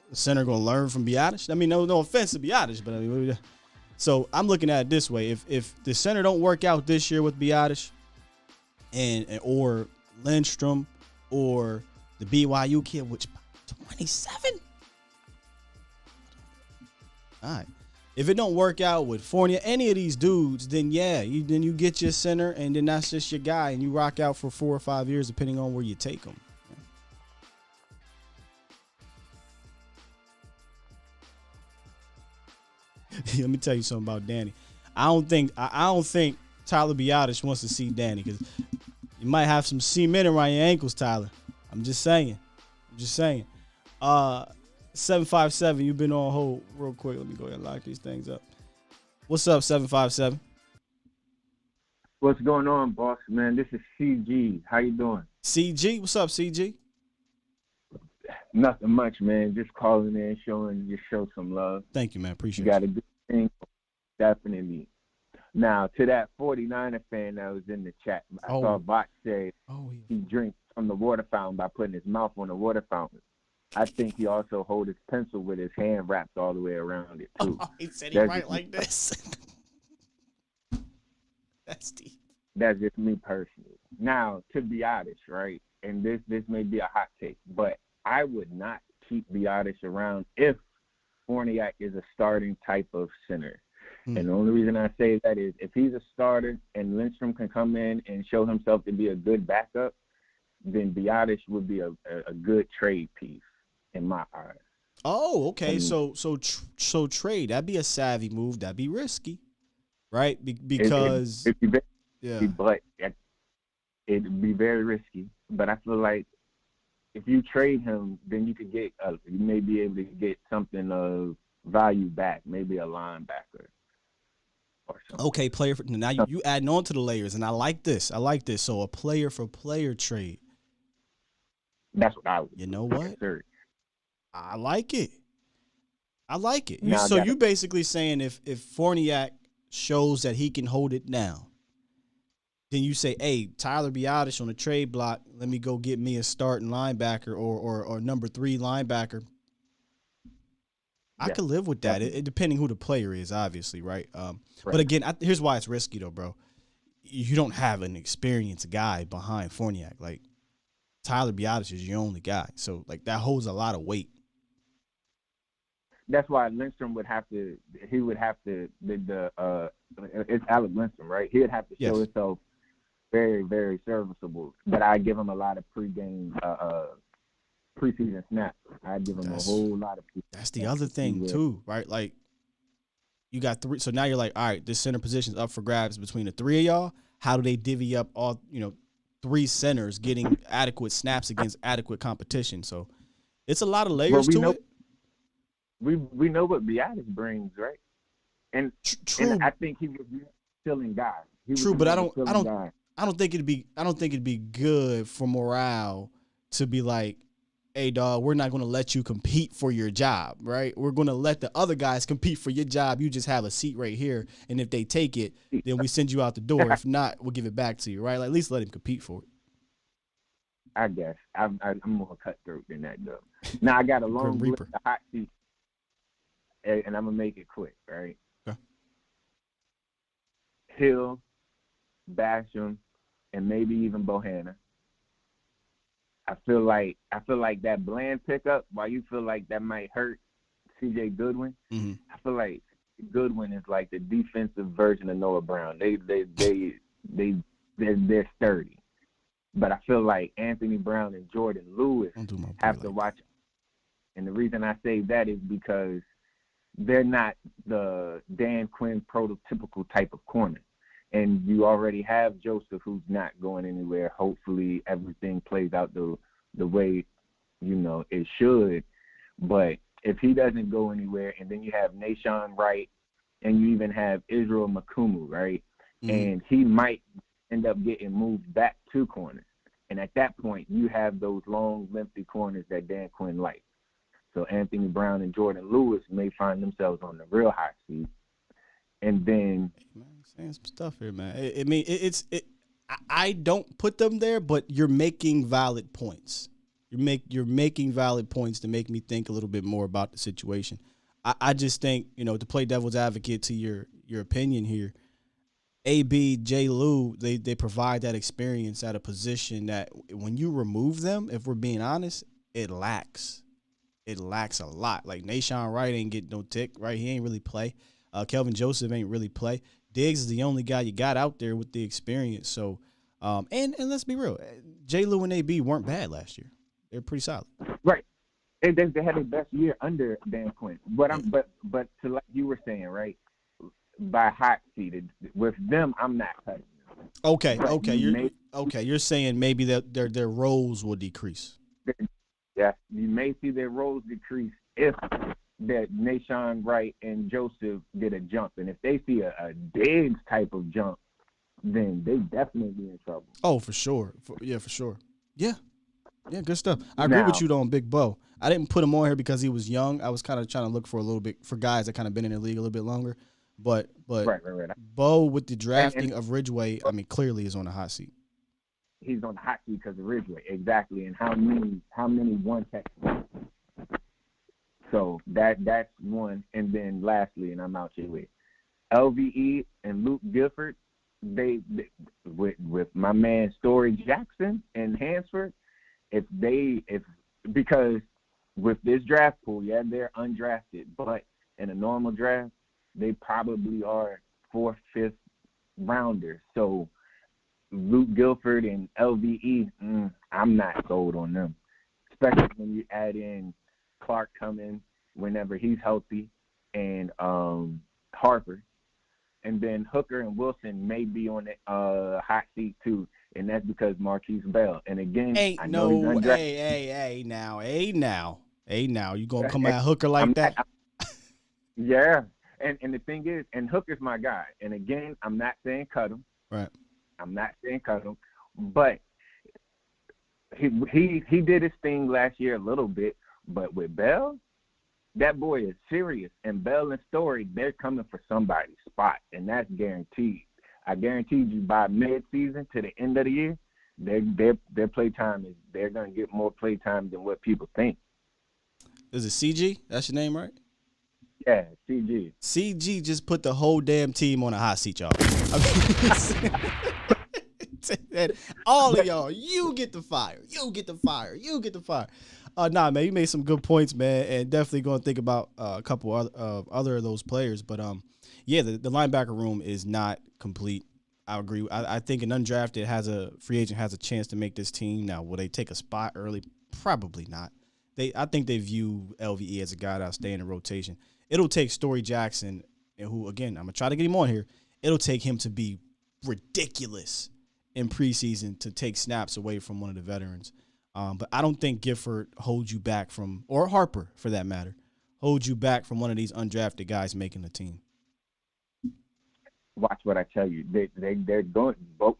the center going to learn from Biadasz? I mean, no offense to Biadasz, but I mean, so I'm looking at it this way: if the center don't work out this year with Biadasz, and or Lindstrom or the BYU kid, which 27. All right. If it don't work out with Fournier, any of these dudes, then yeah, you get your center, and then that's just your guy, and you rock out for 4 or 5 years, depending on where you take them. Let me tell you something about Danny. I don't think Tyler Biadasz wants to see Danny because you might have some cement around your ankles, Tyler. I'm just saying. 757, you've been on hold real quick. Let me go ahead and lock these things up. What's up, 757? What's going on, boss, man? This is CG. How you doing? CG? What's up, CG? Nothing much, man. Just calling in, showing your show some love. Thank you, man. Appreciate you. Got a good thing, definitely. Now, to that 49er fan that was in the chat, I saw Bot say he drinks from the water fountain by putting his mouth on the water fountain. I think he also holds his pencil with his hand wrapped all the way around it, too. He said he write like this. That's deep. That's just me personally. Now, to Biadasz, right? And this may be a hot take, but I would not keep Biadasz around if Fournier is a starting type of center. And the only reason I say that is if he's a starter and Lindstrom can come in and show himself to be a good backup, then Biadasz would be a good trade piece in my eyes. Oh, okay. So trade. That'd be a savvy move. That'd be risky, right? Because it'd be very risky. But I feel like if you trade him, then you could get you may be able to get something of value back, maybe a linebacker. Okay, player for now. You adding on to the layers, and I like this. So a player for player trade. That's what I would. You know what? I like it. Now, So you basically saying if Fournier shows that he can hold it down, then you say, hey, Tyler Biadasz on the trade block, let me go get me a starting linebacker or number 3 linebacker. I could live with that, it depending who the player is, obviously, right? But again, here's why it's risky, though, bro. You don't have an experienced guy behind Fournier. Like, Tyler Biadasz is your only guy. So, like, that holds a lot of weight. That's why Lindstrom it's Alec Lindstrom, right? He would have to show himself very, very serviceable. But I give him a lot of preseason snaps. I give him a whole lot of preseason. That's the other thing too, right? Like you got 3, so now you're like, all right, this center position's up for grabs between the 3 of y'all. How do they divvy up all 3 centers getting adequate snaps against adequate competition? So it's a lot of layers to it. We know what Biadasz brings, right? And true. And I think he was a filling guy. True, but I don't think it'd be good for morale to be like, hey, dog, we're not going to let you compete for your job, right? We're going to let the other guys compete for your job. You just have a seat right here, and if they take it, then we send you out the door. If not, we'll give it back to you, right? Like, at least let him compete for it. I guess I'm more cutthroat than that though. Now I got a long list of hot seats, and I'm gonna make it quick, right? Okay. Hill, Basham, and maybe even Bohanna. I feel like that Bland pickup, while you feel like that might hurt C.J. Goodwin, I feel like Goodwin is like the defensive version of Noah Brown. They're sturdy, but I feel like Anthony Brown and Jordan Lewis have to watch. And the reason I say that is because they're not the Dan Quinn prototypical type of corner. And you already have Joseph, who's not going anywhere. Hopefully everything plays out the way, it should. But if he doesn't go anywhere, and then you have Nashawn Wright, and you even have Israel Makumu, right? And he might end up getting moved back to corner. And at that point, you have those long, lengthy corners that Dan Quinn likes. So Anthony Brown and Jordan Lewis may find themselves on the real hot seat. And then saying some stuff here, man. I don't put them there, but you're making valid points. You're making valid points to make me think a little bit more about the situation. I just think, to play devil's advocate to your opinion here, AB, J. Lou, they provide that experience at a position that when you remove them, if we're being honest, it lacks. It lacks a lot. Like Nashawn Wright ain't get no tick, right? He ain't really play. Kelvin Joseph ain't really play. Diggs is the only guy you got out there with the experience. So, and let's be real, J. Lou and AB weren't bad last year. They're pretty solid. Right. And they had their best year under Dan Quinn. But to like you were saying, right, by hot seated, with them, I'm not cutting them. Okay. You're saying maybe that their roles will decrease. Yeah, you may see their roles decrease if that Nashawn Wright and Joseph get a jump. And if they see a Diggs type of jump, then they definitely be in trouble. Oh, for sure. For sure. Yeah, good stuff. I agree with you, though, on Big Bo. I didn't put him on here because he was young. I was kind of trying to look for a little bit for guys that kind of been in the league a little bit longer. But right. Bo, with the drafting of Ridgeway, clearly is on the hot seat. He's on the hot seat because of Ridgeway, exactly. And how many one-tech. So that's one. And then lastly, and I'm out your way, LVE and Luke Gifford, they with my man Story Jackson and Hansford, because with this draft pool, they're undrafted, but in a normal draft, they probably are 4th, 5th rounders. So Luke Guilford and LVE, I'm not sold on them, especially when you add in Clark coming whenever he's healthy, and Harper. And then Hooker and Wilson may be on the hot seat too, and that's because Marquise Bell. And again, I know he's undrafted. Now, you gonna come at Hooker like that? Yeah, and the thing is, and Hooker's my guy. And again, I'm not saying cut him. Right. I'm not saying cut him, but he did his thing last year a little bit. But with Bell, that boy is serious. And Bell and Story, they're coming for somebody's spot, and that's guaranteed. I guaranteed you by mid-season to the end of the year, their play time is they're gonna get more play time than what people think. Is it CG? That's your name, right? Yeah, CG. CG just put the whole damn team on a hot seat, y'all. All of y'all, you get the fire. You get the fire. Nah, man, you made some good points, man, and definitely going to think about a couple other of those players. But, the linebacker room is not complete. I agree. I think an undrafted free agent has a chance to make this team. Now, will they take a spot early? Probably not. I think they view LVE as a guy that'll stay in the rotation. It'll take Story Jackson, who, again, I'm going to try to get him on here. It'll take him to be ridiculous in preseason to take snaps away from one of the veterans. But I don't think Gifford holds you back from, or Harper for that matter, holds you back from one of these undrafted guys making the team. Watch what I tell you. They're going, both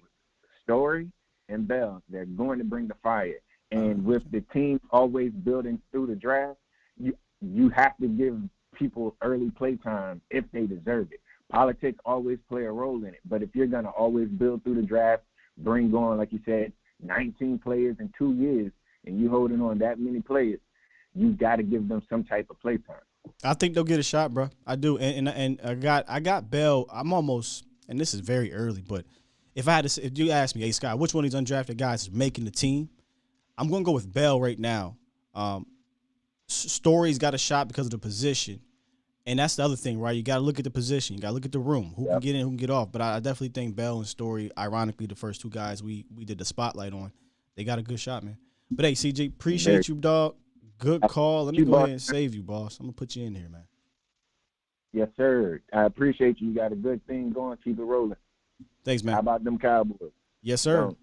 Story and Bell, they're going to bring the fire. And with the team always building through the draft, you have to give people early play time if they deserve it. Politics always play a role in it. But if you're going to always build through the draft, bring on, like you said, 19 players in 2 years, and you holding on that many players, you got to give them some type of play time. I think they'll get a shot, bro. I do, and I got Bell. I'm almost, and this is very early, but if you ask me, hey Scott, which one of these undrafted guys is making the team, I'm gonna go with Bell right now. Story's got a shot because of the position, and that's the other thing, right? You got to look at the position, you got to look at the room, who can get in, who can get off. But I definitely think Bell and Story, ironically, the first two guys we did the spotlight on, they got a good shot, man. But hey, CJ, appreciate you, dog. Good call. Let me go ahead and save you, boss. I'm gonna put you in here, man. Yes, sir. I appreciate you. You got a good thing going. Keep it rolling. Thanks, man. How about them Cowboys? Yes, sir.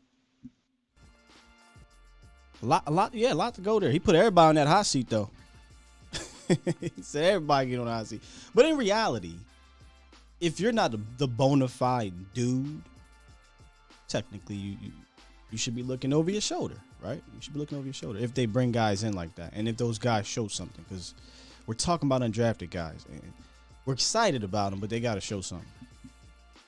A lot to go there. He put everybody on that hot seat, though. He said everybody get on the hot seat. But in reality, if you're not the bona fide dude, technically you should be looking over your shoulder, right? You should be looking over your shoulder if they bring guys in like that, and if those guys show something, because we're talking about undrafted guys, and we're excited about them, but they got to show something.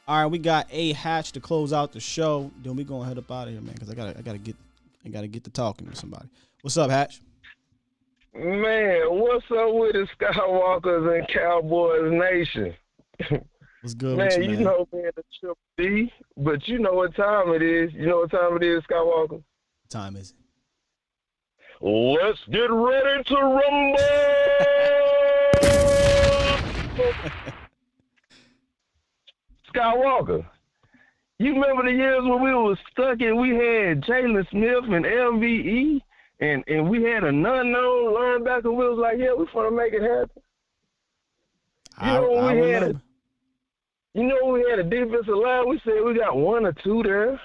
All right, we got a Hatch to close out the show. Then we gonna head up out of here, man, because I gotta get to talking to somebody. What's up, Hatch? Man, what's up with the Skywalkers and Cowboys Nation? What's good, man? with you, You know, man, the Triple D, but you know what time it is. You know what time it is, Skywalker? What time is it? Let's get ready to rumble! Skywalker, you remember the years when we were stuck and we had Jalen Smith and LVE, and we had an unknown linebacker. We was like, yeah, we want to make it happen. You know, we had a defensive line. We said we got one or two there.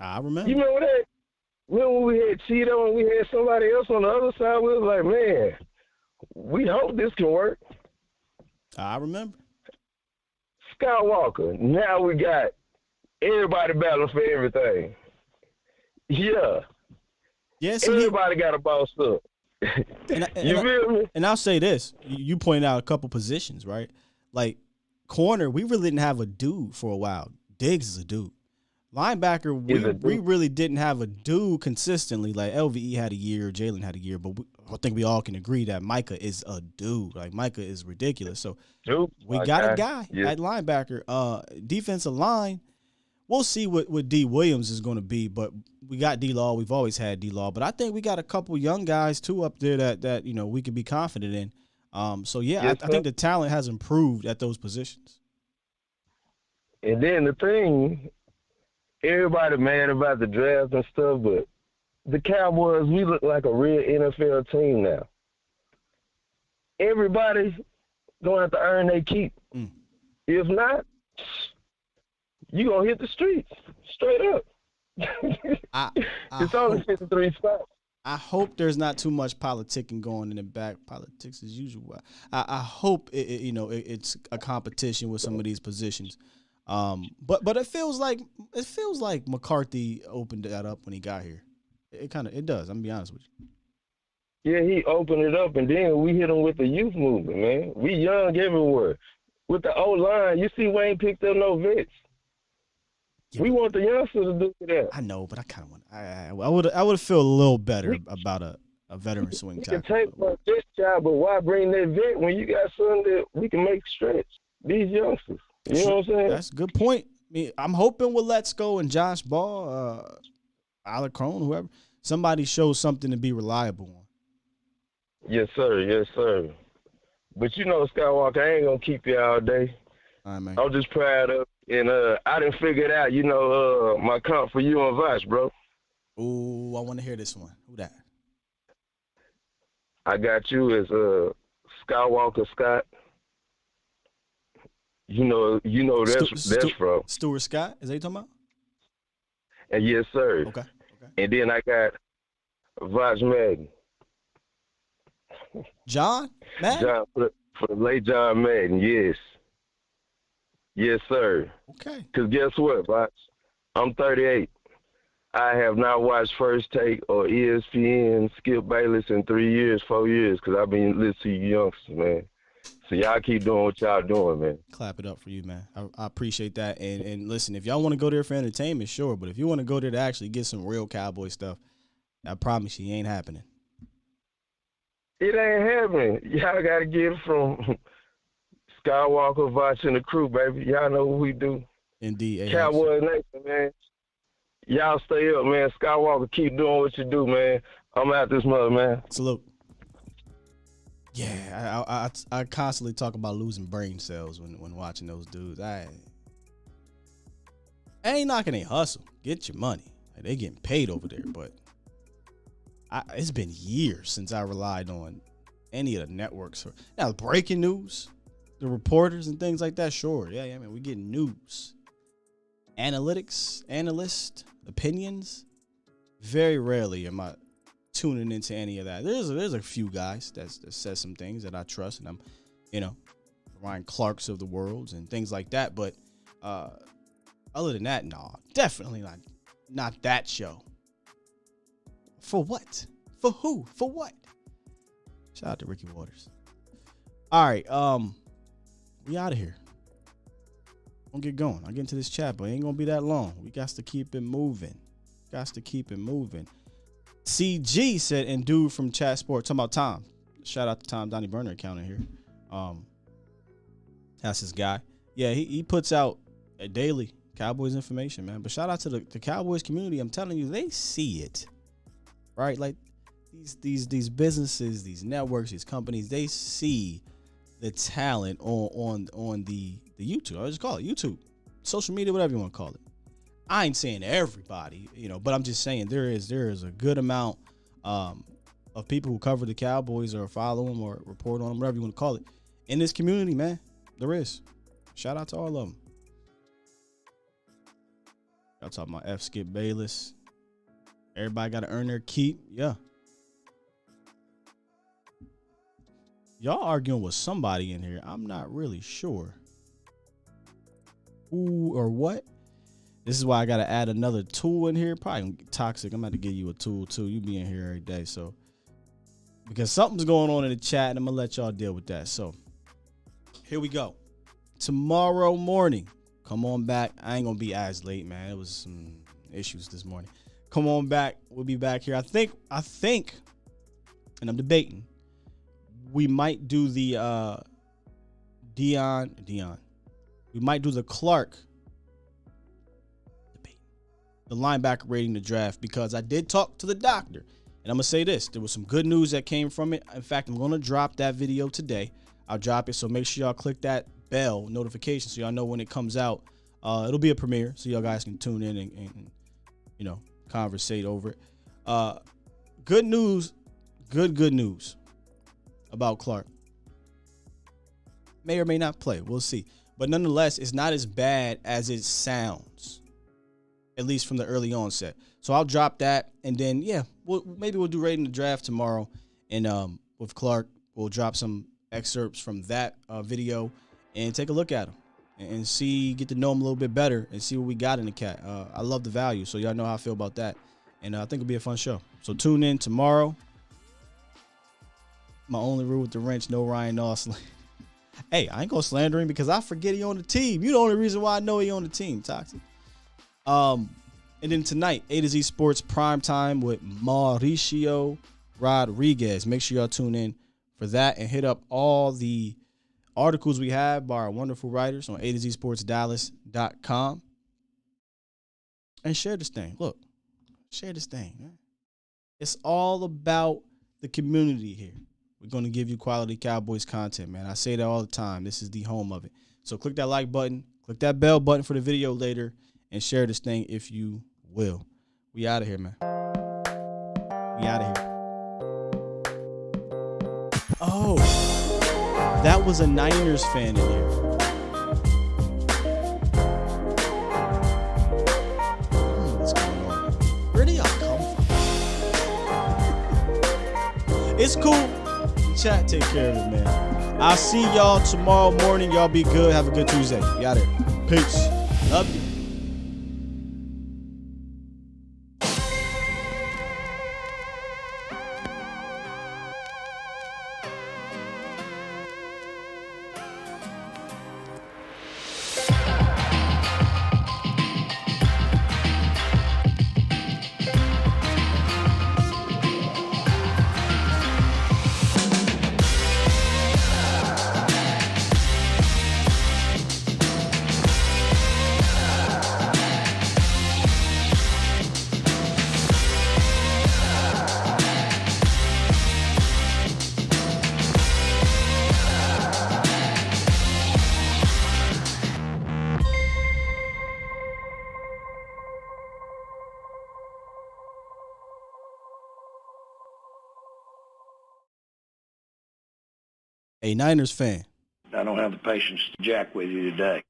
I remember. You remember that? Remember when we had Cheeto and we had somebody else on the other side? We was like, man, we hope this can work. I remember. Skywalker, now we got everybody battling for everything. Yeah. Yes. Everybody got a boss up. You feel me? And I'll say this. You pointed out a couple positions, right? Like, corner, we really didn't have a dude for a while. Diggs is a dude. Linebacker, we really didn't have a dude consistently. Like, LVE had a year, Jalen had a year, but I think we all can agree that Micah is a dude. Like, Micah is ridiculous. So, we got a guy at linebacker. Defensive line, we'll see what D. Williams is going to be, but we got D-Law. We've always had D-Law. But I think we got a couple young guys, too, up there that you know, we could be confident in. I think the talent has improved at those positions. And then the thing, everybody mad about the draft and stuff, but the Cowboys, we look like a real NFL team now. Everybody going to have to earn their keep. If not, you going to hit the streets straight up. It's only 53 spots. I hope there's not too much politicking going in the back. Politics as usual. I hope it's a competition with some of these positions. But it feels like McCarthy opened that up when he got here. It does. I'm gonna be honest with you. Yeah, he opened it up, and then we hit him with the youth movement, man. We young everywhere. With the O-line, you see we ain't picked up no vets. Yeah, we want the youngsters to do that. I know, but I kind of want. I would feel a little better about a veteran swing tackle. We can take my vet job, but why bring that vet when you got something that we can make stretch? These youngsters. You know what I'm saying? That's a good point. I mean, I'm hoping with Let's Go and Josh Ball, Alec Crone, whoever, somebody shows something to be reliable on. Yes, sir. Yes, sir. But you know, Skywalker, I ain't gonna keep you all day. All right, man. I'm just proud of, and I done figured out, my comp for you and Vosh, bro. Ooh, I want to hear this one. Who that? I got you as Skywalker Scott. You know that's from Stuart Scott. Is that you talking about? And yes, sir. Okay. And then I got Vosh Madden. John Madden? John, for the late John Madden, yes. Yes, sir. Okay. Because guess what, Vosh? I'm 38. I have not watched First Take or ESPN, Skip Bayless in 4 years, because I've been listening to you youngsters, man. So y'all keep doing what y'all doing, man. Clap it up for you, man. I appreciate that. And listen, if y'all want to go there for entertainment, sure. But if you want to go there to actually get some real Cowboy stuff, I promise you, it ain't happening. It ain't happening. Y'all got to get it from Skywalker, Vach, and the crew, baby. Y'all know what we do. Indeed. Cowboys Nation, man. Y'all stay up, man. Skywalker, keep doing what you do, man. I'm out this mother, man. Salute. Yeah, I constantly talk about losing brain cells when watching those dudes. I ain't knocking their hustle. Get your money. Like, they getting paid over there, but it's been years since I relied on any of the networks. Now, breaking news, the reporters and things like that, sure. Yeah, man, we getting news. Analytics, analyst, opinions. Very rarely am I tuning into any of that. There's a few guys that says some things that I trust, and I'm, Ryan Clarks of the world and things like that. But other than that, no, definitely not that show. For what? For who? For what? Shout out to Ricky Waters. All right, we out of here. I'll get going. I'll get into this chat, but it ain't gonna be that long. We got to keep it moving. CG said, and dude from Chat Sport, talking about Tom. Shout out to Tom Donnie Burner account in here. That's his guy. Yeah, he puts out a daily Cowboys information, man. But shout out to the Cowboys community. I'm telling you, they see it, right? Like these businesses, these networks, these companies, they see the talent on the YouTube. I just call it YouTube, social media, whatever you want to call it. I ain't saying everybody, but I'm just saying there is a good amount of people who cover the Cowboys or follow them or report on them, whatever you want to call it, in this community, man. There is. Shout out to all of them. Y'all talking about F. Skip Bayless. Everybody got to earn their keep. Yeah. Y'all arguing with somebody in here. I'm not really sure who or what. This is why I got to add another tool in here. Probably toxic. I'm about to give you a tool too. You be in here every day. So, because something's going on in the chat, and I'm going to let y'all deal with that. So, here we go. Tomorrow morning, come on back. I ain't going to be as late, man. It was some issues this morning. Come on back. We'll be back here. I think, and I'm debating, we might do the Dion. We might do the Clark, the linebacker rating, the draft, because I did talk to the doctor. And I'm going to say this. There was some good news that came from it. In fact, I'm going to drop that video today. I'll drop it, so make sure y'all click that bell notification so y'all know when it comes out. It'll be a premiere, so y'all guys can tune in and conversate over it. Good news, good news about Clark. May or may not play. We'll see. But nonetheless, it's not as bad as it sounds, at least from the early onset. So I'll drop that, and then, maybe we'll do rating the draft tomorrow. And with Clark, we'll drop some excerpts from that video and take a look at him and get to know him a little bit better and see what we got in the cat. I love the value, so y'all know how I feel about that. And I think it'll be a fun show. So tune in tomorrow. My only rule with the wrench, no Ryan Austin. Hey, I ain't gonna slander him because I forget he on the team. You the only reason why I know he on the team, Toxic. And then tonight, A to Z Sports Prime Time with Mauricio Rodriguez. Make sure y'all tune in for that and hit up all the articles we have by our wonderful writers on A to Z Sports Dallas.com. And share this thing. Look, share this thing, man. It's all about the community here. We're going to give you quality Cowboys content, man. I say that all the time. This is the home of it. So click that like button, click that bell button for the video later, and share this thing if you will. We out of here, man. We out of here. Oh, that was a Niners fan in here. What's going on? Where do y'all come from? It's cool. Chat, take care of it, man. I'll see y'all tomorrow morning. Y'all be good. Have a good Tuesday. We out here. Peace. Love you. a Niners fan. I don't have the patience to jack with you today.